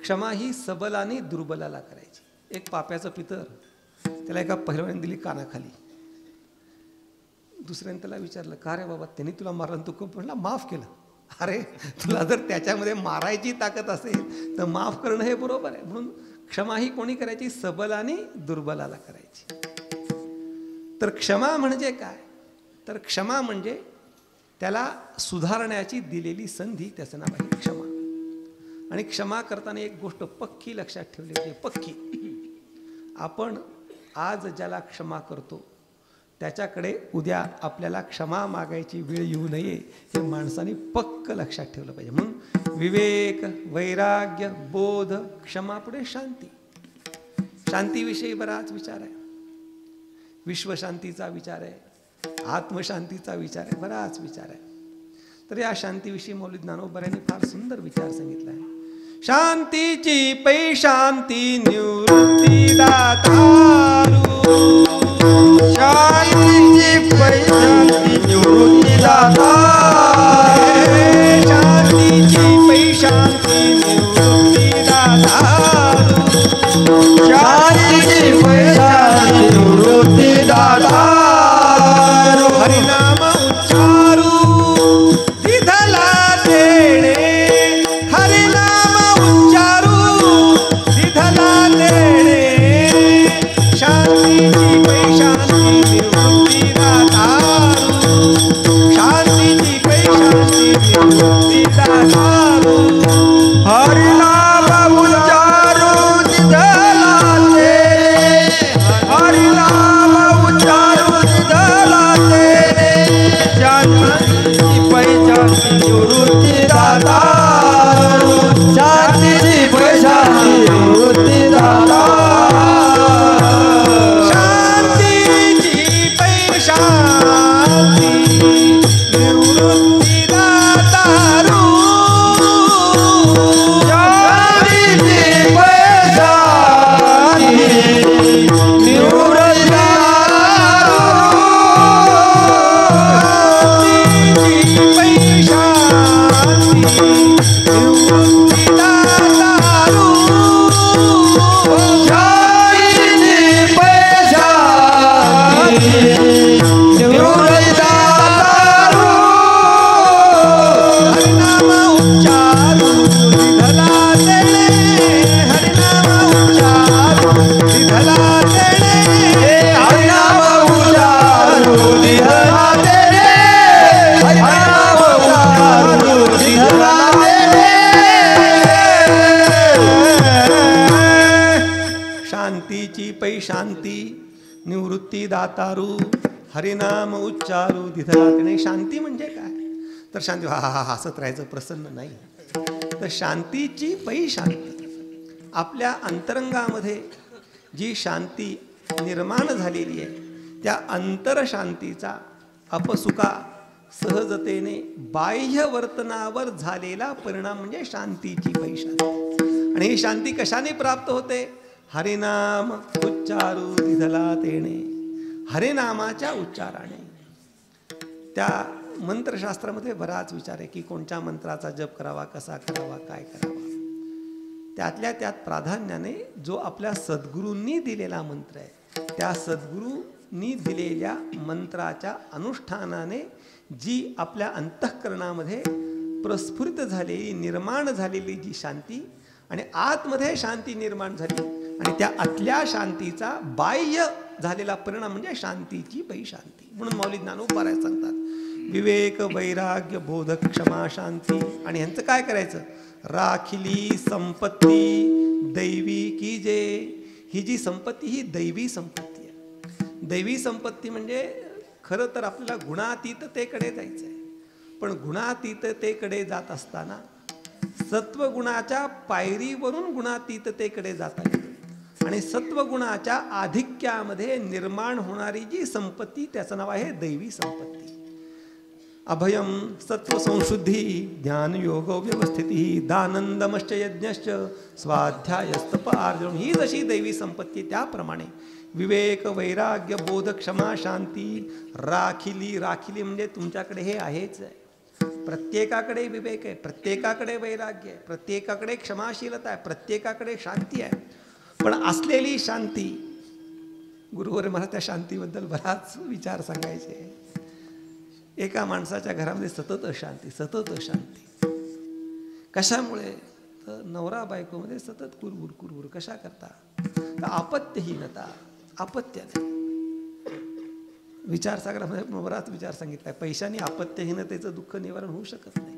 क्षमा ही सबलाने दुर्बलाला करायची. एक पाप्याचं पितर त्याला एका पहिलवाने दिली कानाखाली. दुसऱ्याने त्याला विचारलं का रे बाबा त्यांनी तुला मारलं तू खूप म्हणला माफ केलं. अरे तुला जर त्याच्यामध्ये मारायची ताकद असेल तर माफ करणं हे बरोबर आहे. म्हणून क्षमा ही कोणी करायची सबलाने दुर्बलाला करायची. तर क्षमा म्हणजे काय तर क्षमा म्हणजे त्याला सुधारण्याची दिलेली संधी त्याचं नाव आहे क्षमा. आणि क्षमा करताना एक गोष्ट पक्की लक्षात ठेवली पाहिजे. पक्की आपण आज ज्याला क्षमा करतो त्याच्याकडे उद्या आपल्याला क्षमा मागायची वेळ येऊ नये हे माणसाने पक्क लक्षात ठेवलं पाहिजे. म्हणून विवेक वैराग्य बोध क्षमा पुढे शांती. शांतीविषयी बराच विचार आहे. विश्वशांतीचा विचार आहे, आत्मशांतीचा विचार आहे, बराच विचार आहे. तर या शांतीविषयी मौलिक ज्ञानोबरायांनी फार सुंदर विचार सांगितला आहे. शांतीची पै शांती निवृत्ती दातारू, शांतीची पै शांती निवृत्ती दातारू, शांतीची पै शांती निवृत्ती दातारू, शांतीची पै शांती निवृत्ती दातारू. हरिनाम उच्चारू दिधला देणे, हरिनाम उच्चारू दिधला देणे, शांती निवृत्ती दातारू हरिनाम उच्चारू दिधला तेणे. शांती म्हणजे काय तर शांती हा हा हा हसत राहायचं प्रसन्न नाही. तर शांतीची पै शांती आपल्या अंतरंगामध्ये जी शांती निर्माण झालेली आहे त्या अंतरशांतीचा अपसुका सहजतेने बाह्य वर्तनावर झालेला परिणाम म्हणजे शांतीची पै शांती. आणि ही शांती कशाने प्राप्त होते? हरिनाम उच्चारू दिधला तेणे. हरिनामाच्या उच्चाराने. त्या मंत्रशास्त्रामध्ये बराच विचार आहे की कोणत्या मंत्राचा जप करावा, कसा करावा, काय करावा. त्यातल्या त्यात प्राधान्याने जो आपल्या सद्गुरूंनी दिलेला मंत्र आहे त्या सद्गुरूंनी दिलेल्या मंत्राच्या अनुष्ठानाने जी आपल्या अंतःकरणामध्ये प्रस्फुरित झालेली निर्माण झालेली जी शांती आणि आतमध्ये शांती निर्माण झाली आणि त्या आतल्या शांतीचा बाह्य झालेला परिणाम म्हणजे शांतीची पै शांती. म्हणून माऊली ज्ञानोबा सांगतात विवेक वैराग्य बोध क्षमा शांती. आणि ह्यांचं काय करायचं? राखिली संपत्ती दैवी की जे. ही जी संपत्ती ही दैवी संपत्ती आहे. दैवी संपत्ती म्हणजे खरं तर आपल्याला गुणातीततेकडे जायचं आहे. पण गुणातीततेकडे जात असताना सत्वगुणाच्या पायरीवरून गुणातीततेकडे जाता येतं. आणि सत्वगुणाच्या आधिक्यामध्ये निर्माण होणारी जी संपत्ती त्याचं नाव आहे दैवी संपत्ती. अभयम सत्वसंशुद्धी ज्ञानयोग व्यवस्थिती दानंदमश्च यज्ञश्च स्वाध्यायस्तप आर्जन. ही जशी दैवी संपत्ती त्याप्रमाणे विवेक वैराग्य बोध क्षमा शांती राखिली. राखिली म्हणजे तुमच्याकडे हे आहेच आहे. प्रत्येकाकडे विवेक आहे, प्रत्येकाकडे वैराग्य आहे, प्रत्येकाकडे क्षमाशीलता आहे, प्रत्येकाकडे शांती आहे. पण असलेली शांती गुरुवर मला त्या शांतीबद्दल बराच विचार सांगायचे. एका माणसाच्या घरामध्ये सतत अशांती, सतत अशांती. कशामुळे? तर नवरा बायकोमध्ये सतत कुरबुर कुरबुर. कशा करता? तर अपत्यहीनता. अपत्य नाही. विचारसागरामध्ये बराच विचार सांगितला आहे. पैशाने अपत्यहीनतेचं दुःख निवारण होऊ शकत नाही.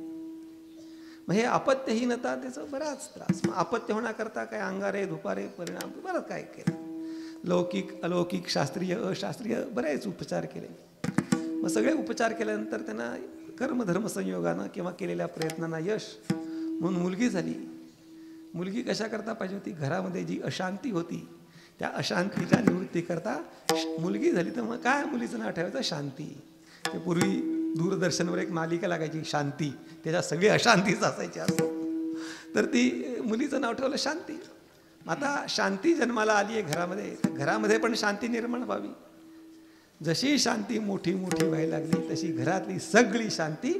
मग हे अपत्यहीनता त्याचं बराच त्रास. मग अपत्य होण्याकरता काय अंगारे धुपारे परिणाम बरंच काय केलं. लौकिक अलौकिक शास्त्रीय अशास्त्रीय बरेच उपचार केले. मग सगळे उपचार केल्यानंतर त्यांना कर्मधर्म संयोगानं किंवा केलेल्या प्रयत्नांना यश म्हणून मुलगी झाली. मुलगी कशा करता पाहिजे होती? घरामध्ये जी अशांती होती त्या अशांतीच्या निवृत्तीकरता मुलगी झाली. तर मग काय मुलीचं नाव ठेवायचं? शांती. ते पूर्वी दूरदर्शनवर एक मालिका लागायची शांती. त्याच्यात सगळी अशांतीच असायची असं. तर ती मुलीचं नाव ठेवलं शांती. आता शांती जन्माला आली आहे घरामध्ये, तर घरामध्ये पण शांती निर्माण व्हावी. जशी शांती मोठी मोठी व्हायला लागली तशी घरातली सगळी शांती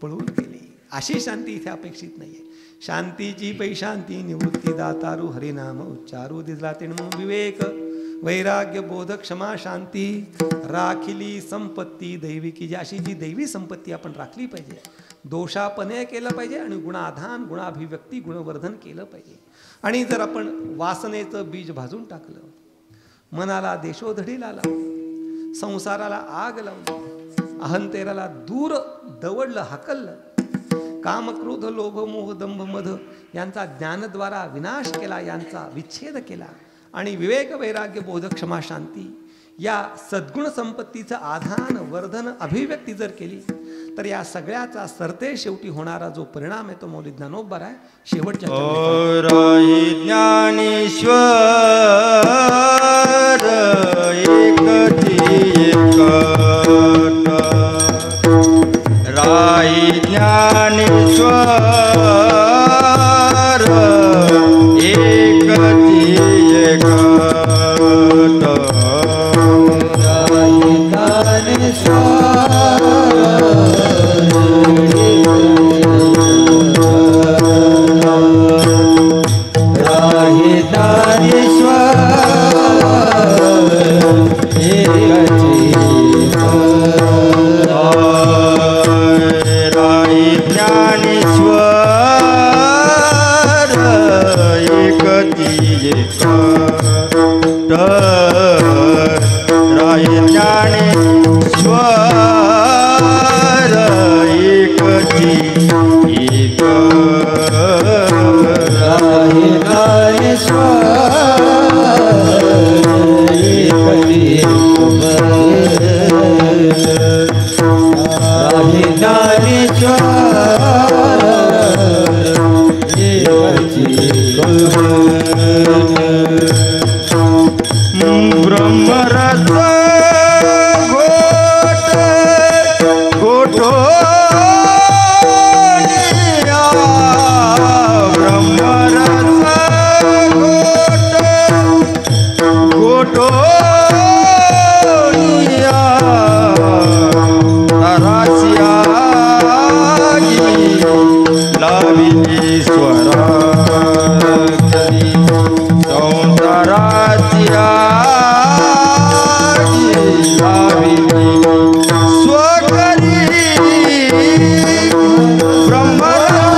पळून गेली. अशी शांती इथे अपेक्षित नाही आहे. शांतीची पै शांती निवृत्ती दातारू हरिनाम उच्चारू दिसला ते म्हणून विवेक वैराग्य बोध क्षमा शांती राखिली संपत्ती दैविकी. जी अशी जी दैवी संपत्ती आपण राखली पाहिजे. दोषापनय केलं पाहिजे आणि गुणाधान गुणाभिव्यक्ती गुणवर्धन केलं पाहिजे. आणि जर आपण वासनेचं बीज भाजून टाकलं, मनाला देशोधडीला लावलं, संसाराला आग लावली, अहंतेराला दूर दवडलं हाकललं, काम क्रोध लोभ मोह दंभ मध यांचा ज्ञानद्वारा विनाश केला, यांचा विच्छेद केला आणि विवेक वैराग्य बोध क्षमा शांती या सद्गुण संपत्तीचं आधान वर्धन अभिव्यक्ती जर केली तर या सगळ्याचा सरते शेवटी होणारा जो परिणाम आहे तो मौली ज्ञानोबा आहे. शेवटच्या ज्ञानेश्वर एकती राई ज्ञानेश्वर एकती राही ब्रह्मरस घोटो ब्रह्मरस घोटो रासिया लाविली स्वरा संसाराच्या लाविली स्वकरी ब्रह्मरस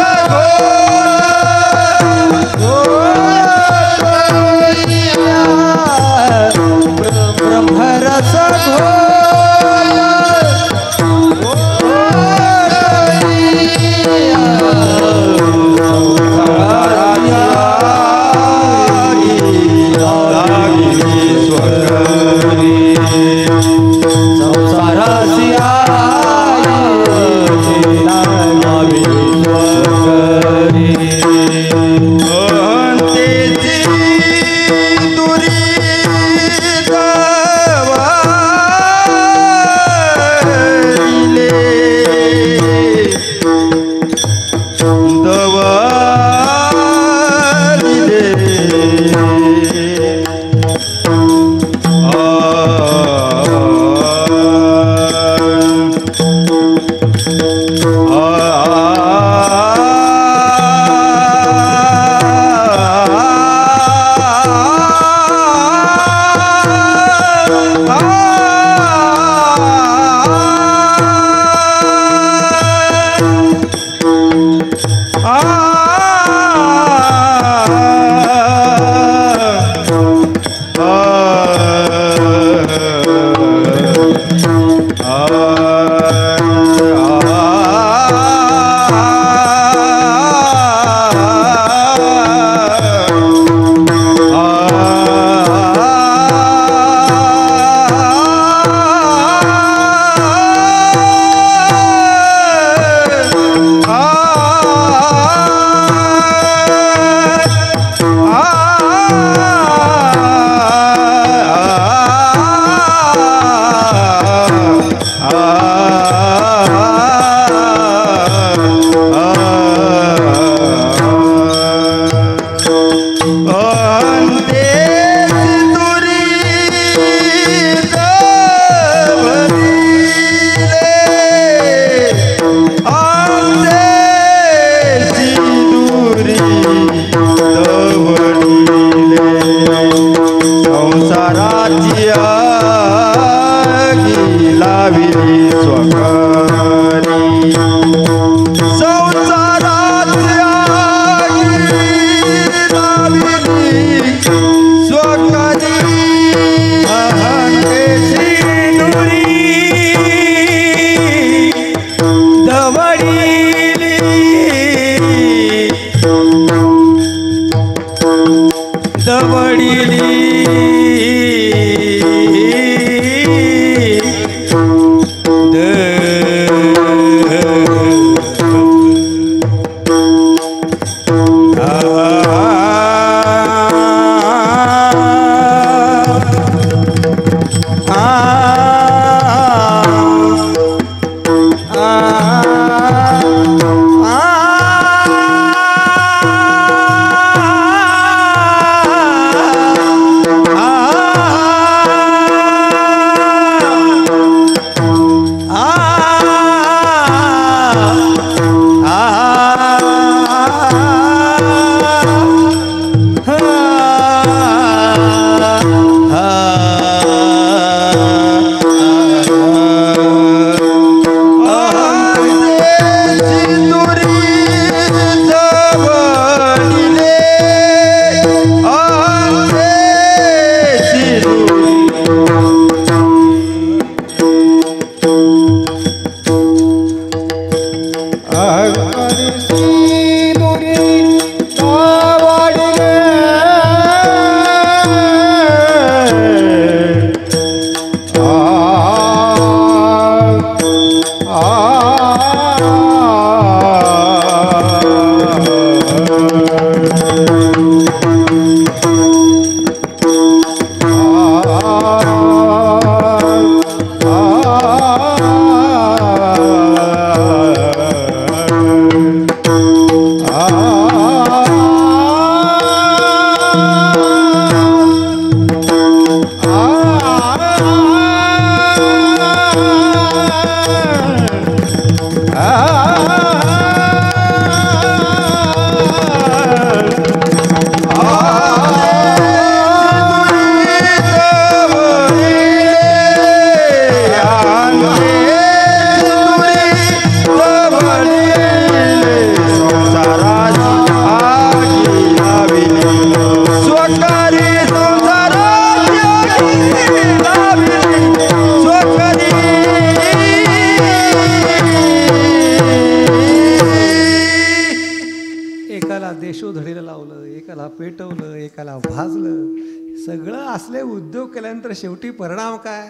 एकाला देशोधडीला लावलं, एकाला पेटवलं, एकाला भाजलं, सगळं असले उद्योग केल्यानंतर शेवटी परिणाम काय?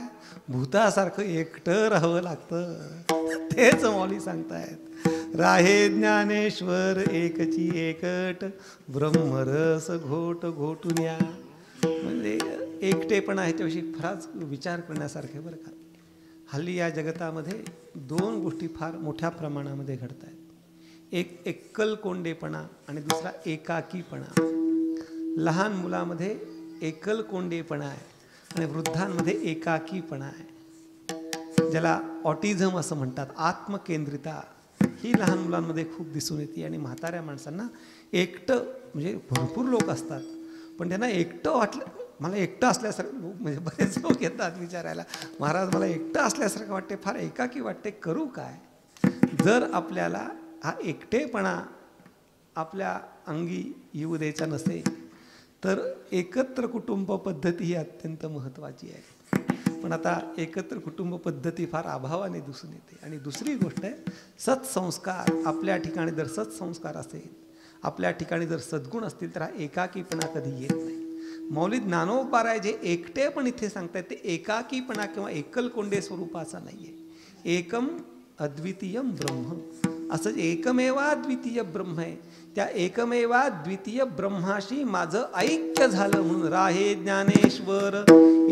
भूतासारखं एकटं राहावं लागतं. तेच माऊली सांगतायत, राहे ज्ञानेश्वर एकची एकट, ब्रह्मरस घोट घोटुन्या. म्हणजे एकटेपणा ह्याच्याविषयी फारच विचार करण्यासारखे बरं का. हल्ली या जगतामध्ये दोन गोष्टी फार मोठ्या प्रमाणामध्ये घडत आहेत. एक एकल कोंडेपणा आणि दुसरा एकाकीपणा. लहान मुलामध्ये एकल कोंडेपणा आहे आणि वृद्धांमध्ये एकाकीपणा आहे, ज्याला ऑटिझम असं म्हणतात. आत्मकेंद्रिता ही लहान मुलांमध्ये खूप दिसून येते. आणि म्हाताऱ्या माणसांना एकटं, म्हणजे भरपूर लोक असतात पण त्यांना एकटं वाटलं, मला एकटं असल्यासारखं, म्हणजे बरेच लोक येतात विचारायला, महाराज मला एकटं असल्यासारखं वाटते, फार एकाकी वाटते, करू काय? जर आपल्याला हा एकटेपणा आपल्या अंगी येऊ द्यायचा नसेल तर एकत्र कुटुंब पद्धती ही अत्यंत महत्त्वाची आहे. पण आता एकत्र कुटुंब पद्धती फार अभावाने दिसून येते. आणि दुसरी गोष्ट आहे सत्संस्कार. आपल्या ठिकाणी जर सत्संस्कार असेल, आपल्या ठिकाणी जर सद्गुण असतील तर हा एकाकीपणा कधी येत नाही. मौली ज्ञानोबा राय जे एकटे पण इथे सांगतायत ते एकाकीपणा किंवा एकलकोंडे स्वरूपाचा नाही आहे. एकम अद्वितीयम ब्रह्म, असं एकमेवाद्वितीय ब्रह्म आहे. त्या एकमेवाद्वितीय ब्रह्माशी माझं ऐक्य झालं म्हणून राहे ज्ञानेश्वर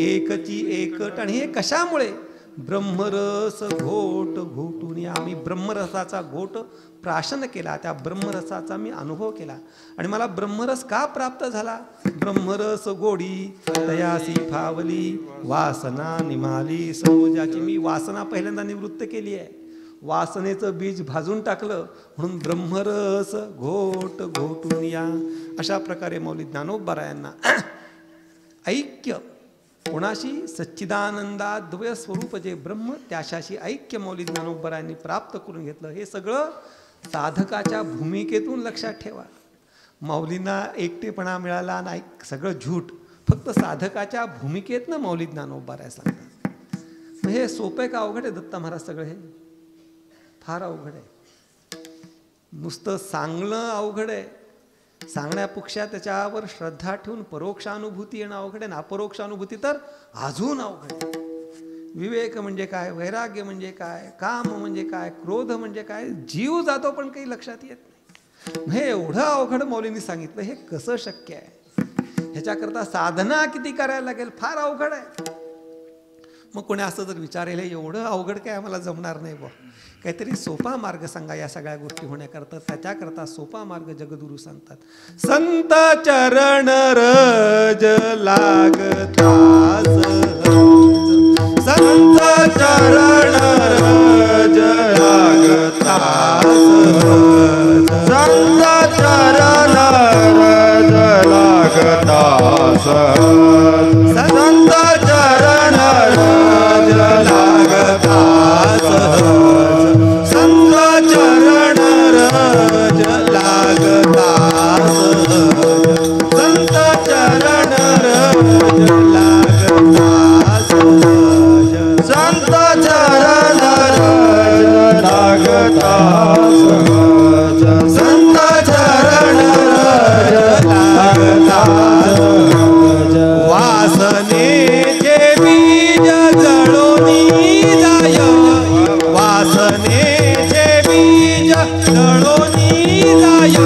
एकची एकट. आणि हे कशामुळे? ब्रह्मरस घोट घोटून. आम्ही ब्रह्मरसाचा घोट प्राशन केला, त्या ब्रह्मरसाचा मी अनुभव केला. आणि मला ब्रह्मरस का प्राप्त झाला? ब्रह्मरस गोडी तयासी फावली वासना निमाली सरोजाची. मी वासना पहिल्यांदा निवृत्त केली आहे, वासनेचं बीज भाजून टाकलं म्हणून ब्रह्मरस घोट घोटून या. अशा प्रकारे मौली ज्ञानोबरायांना ऐक्य कोणाशी? सच्चिदानंदाद्वय स्वरूप जे ब्रह्म, त्याशाशी ऐक्य मौली ज्ञानोबरायांनी प्राप्त करून घेतलं. हे सगळं साधकाच्या भूमिकेतून लक्षात ठेवा. माऊलींना एकटेपणा मिळाला नाही, सगळं झूट. फक्त साधकाच्या भूमिकेतनं मौली ज्ञानोबराय सांगतात. मग हे सोपं का अवघड आहे दत्ता महाराज? सगळं हे फार अवघड आहे. नुसतं सांगणं अवघड आहे, सांगण्यापेक्षा त्याच्यावर श्रद्धा ठेवून परोक्षानुभूती येणं अवघड आहे. ना अपरोक्षानुभूती तर अजून अवघड आहे. विवेक म्हणजे काय? वैराग्य म्हणजे काय? काम म्हणजे काय? क्रोध म्हणजे काय? जीव जातो पण काही लक्षात येत नाही. हे एवढं अवघड मौलींनी सांगितलं, हे कसं शक्य आहे? ह्याच्याकरता साधना किती करायला लागेल? फार अवघड आहे. मग कोणी असं जर विचारेल एवढं अवघड काय आम्हाला जमणार नाही बा, काहीतरी सोपा मार्ग सांगा या सगळ्या गोष्टी होण्याकरता. त्याच्याकरता सोपा मार्ग जगद्गुरु सांगतात. संत चरण रज लागता सहज, संत चरण रज लागता सहज, संत चरण रज लागता सहज, संत चरण रज लागता सहज, संत चरण रज लागता सहज, संत चरण रज लागता सहज, संत चरण रज लागता सहज, संत चरण रज लागता सहज. वासनेचे बीज जळोनी जाय, वासनेचे बीज जळोनी जाय,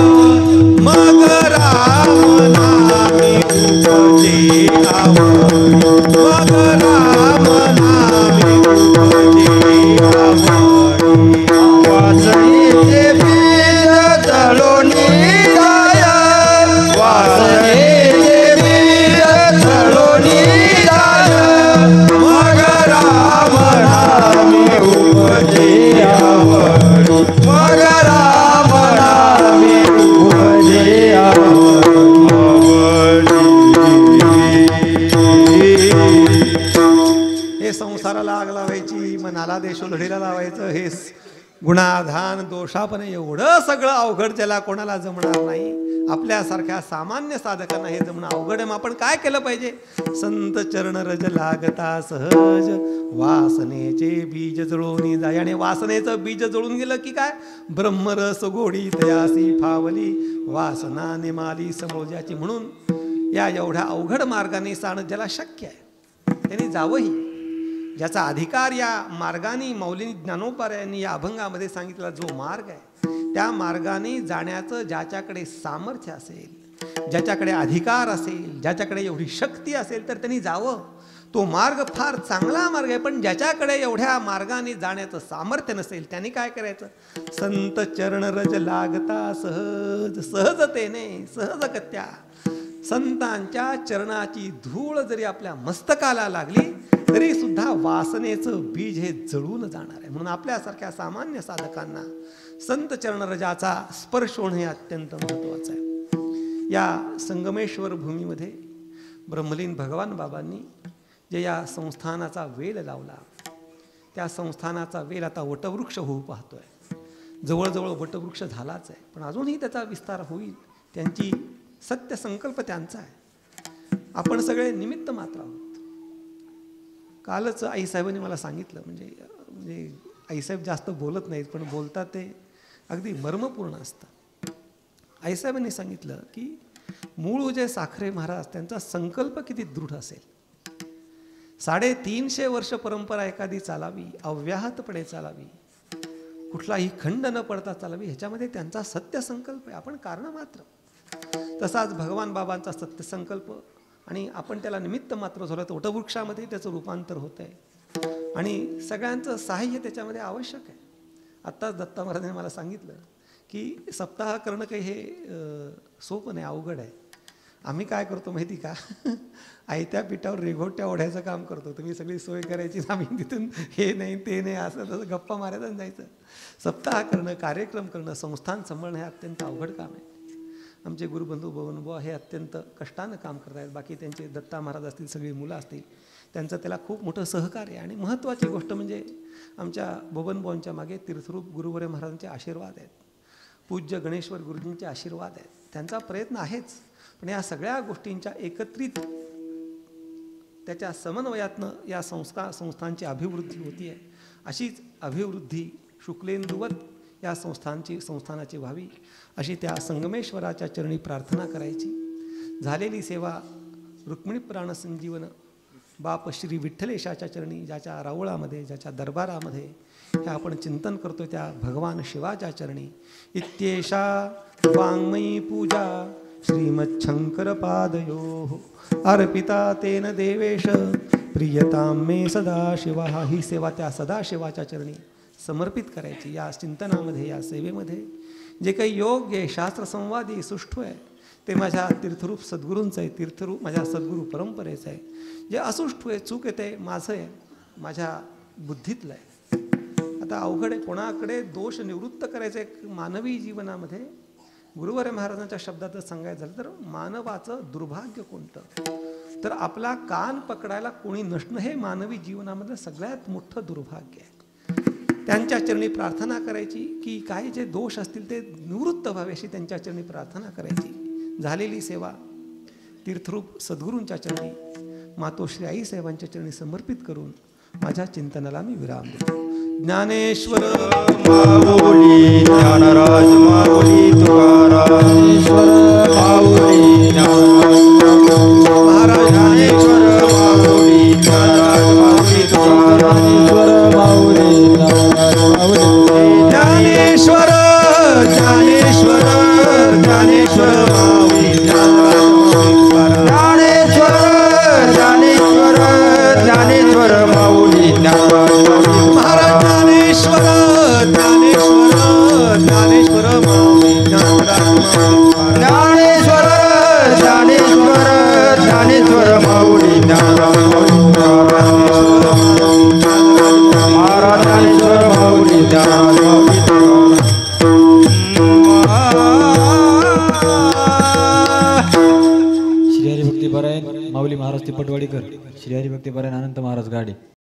मग राम नामी उपजे आवडी, मग राम नामी उपजे आवडी. वासनेचे लावायची, मग नाला देशोधडीला लावायचं, हे गुणाधान दोषापणे एवढं सगळं अवघड ज्याला कोणाला जमणार नाही, आपल्यासारख्या सामान्य साधकांना हे जमणं अवघड आहे. मग आपण काय केलं पाहिजे? संत चरण रज लागता सहज वासनेचे बीज जळून जाय. आणि वासनेचं बीज जळून गेलं की काय? ब्रह्मरस गोडी तयासी फावली वासना निमाली समोजाची. म्हणून या एवढ्या अवघड मार्गाने जाणं ज्याला शक्य आहे त्यांनी जावंही. ज्याचा अधिकार या मार्गाने मौलिनी ज्ञानोपाऱ्यांनी या अभंगामध्ये सांगितलेला जो मार्ग आहे त्या मार्गाने जाण्याचं ज्याच्याकडे सामर्थ्य असेल, ज्याच्याकडे अधिकार असेल, ज्याच्याकडे एवढी शक्ती असेल तर त्यांनी जावं. तो मार्ग फार चांगला मार्ग आहे. पण ज्याच्याकडे एवढ्या मार्गाने जाण्याचं सामर्थ्य नसेल त्यांनी काय करायचं? संत चरण रज लागता सहज, सहजतेने सहजगत्या संतांच्या चरणाची धूळ जरी आपल्या मस्तकाला लागली तरी सुद्धा वासनेचं बीज हे जळून जाणार आहे. म्हणून आपल्यासारख्या सामान्य साधकांना संत चरणरजाचा स्पर्श होणं हे अत्यंत महत्त्वाचं आहे. या संगमेश्वर भूमीमध्ये ब्रह्मलीन भगवान बाबांनी जे या संस्थानाचा वेल लावला त्या संस्थानाचा वेल आता वटवृक्ष होऊ पाहतोय. जवळजवळ वटवृक्ष झालाच आहे, पण अजूनही त्याचा विस्तार होईल. त्यांची सत्य संकल्प त्यांचा आहे. आपण सगळे निमित्त मात्र आहोत. कालच आईसाहेबांनी मला सांगितलं, म्हणजे आईसाहेब जास्त बोलत नाहीत पण बोलतात ते अगदी मर्मपूर्ण असतं. आईसाहेबांनी सांगितलं की मूळ जे साखरे महाराज त्यांचा संकल्प किती दृढ असेल. 350 वर्ष परंपरा एखादी चालावी, अव्याहतपणे चालावी, कुठलाही खंड न पडता चालावी, ह्याच्यामध्ये त्यांचा सत्य संकल्प आहे. आपण कारण मात्र. तसाच भगवान बाबांचा सत्य संकल्प आणि आपण त्याला निमित्त मात्र झालं तर वटवृक्षामध्ये त्याचं रूपांतर होत आहे आणि सगळ्यांचं साहाय्य त्याच्यामध्ये आवश्यक आहे. आत्ताच दत्ता महाराजांनी मला सांगितलं की सप्ताह करणं काही हे सोपं नाही, अवघड आहे. आम्ही काय करतो माहिती का? आयत्या पिठावर रेघोट्या ओढ्याचं काम करतो. तुम्ही सगळी सोय करायची, आम्ही तिथून हे नाही ते नाही असं तसं गप्पा मारायचं जायचं. सप्ताह करणं, कार्यक्रम करणं, संस्थान सांभाळणं हे अत्यंत अवघड काम आहे. आमचे गुरुबंधू बबनबुवा हे अत्यंत कष्टानं काम करत आहेत. बाकी त्यांचे दत्ता महाराज असतील, सगळी मुलं असतील, त्यांचं त्याला खूप मोठं सहकार्य आहे. आणि महत्त्वाची गोष्ट म्हणजे आमच्या बबनबुवांच्या मागे तीर्थरूप गुरुवर्य महाराजांचे आशीर्वाद आहेत, पूज्य गणेश्वर गुरुजींचे आशीर्वाद आहेत. त्यांचा प्रयत्न आहेच, पण या सगळ्या गोष्टींच्या एकत्रित त्याच्या समन्वयातनं या संस्थांची अभिवृद्धी होती आहे. अशीच अभिवृद्धी शुक्लेंदुवत या संस्थानाची व्हावी अशी त्या संगमेश्वराच्या चरणी प्रार्थना करायची. झालेली सेवा रुक्मिणी प्राण संजीवन बाप श्री विठ्ठलेशाच्या चरणी, ज्याच्या रावळामध्ये, ज्याच्या दरबारामध्ये हे आपण चिंतन करतो त्या भगवान शिवाच्या चरणी. इत्येषा वाङ्मयी पूजा श्रीमच्छंकर पादयोः अर्पिता तेन देवेश प्रियतां मे सदाशिवा. ही सेवा त्या सदाशिवाच्या चरणी समर्पित करायची. या चिंतनामध्ये, या सेवेमध्ये जे काही योग्य आहे, शास्त्रसंवादी सुष्ठू आहे ते माझ्या तीर्थरूप सद्गुरूंचं आहे, तीर्थरूप माझ्या सद्गुरू परंपरेचं आहे. जे असुष्ठू आहे, चूक आहे, ते माझं आहे, माझ्या बुद्धीतलं आहे. आता अवघड आहे, कोणाकडे दोष निवृत्त करायचे. मानवी जीवनामध्ये गुरुवर्य महाराजांच्या शब्दातच सांगायचं झालं तर मानवाचं दुर्भाग्य कोणतं? तर आपला कान पकडायला कोणी नसणं हे मानवी जीवनामधलं सगळ्यात मोठं दुर्भाग्य आहे. त्यांच्या चरणी प्रार्थना करायची की काही जे दोष असतील ते निवृत्त व्हावे अशी त्यांच्या चरणी प्रार्थना करायची. झालेली सेवा तीर्थरूप सद्गुरूंच्या चरणी, मातोश्री आईसाहेबांच्या चरणी समर्पित करून माझ्या चिंतनाला मी विराम देतो. ज्ञानेश्वर माऊली ज्ञानराज माऊली तुकाराम.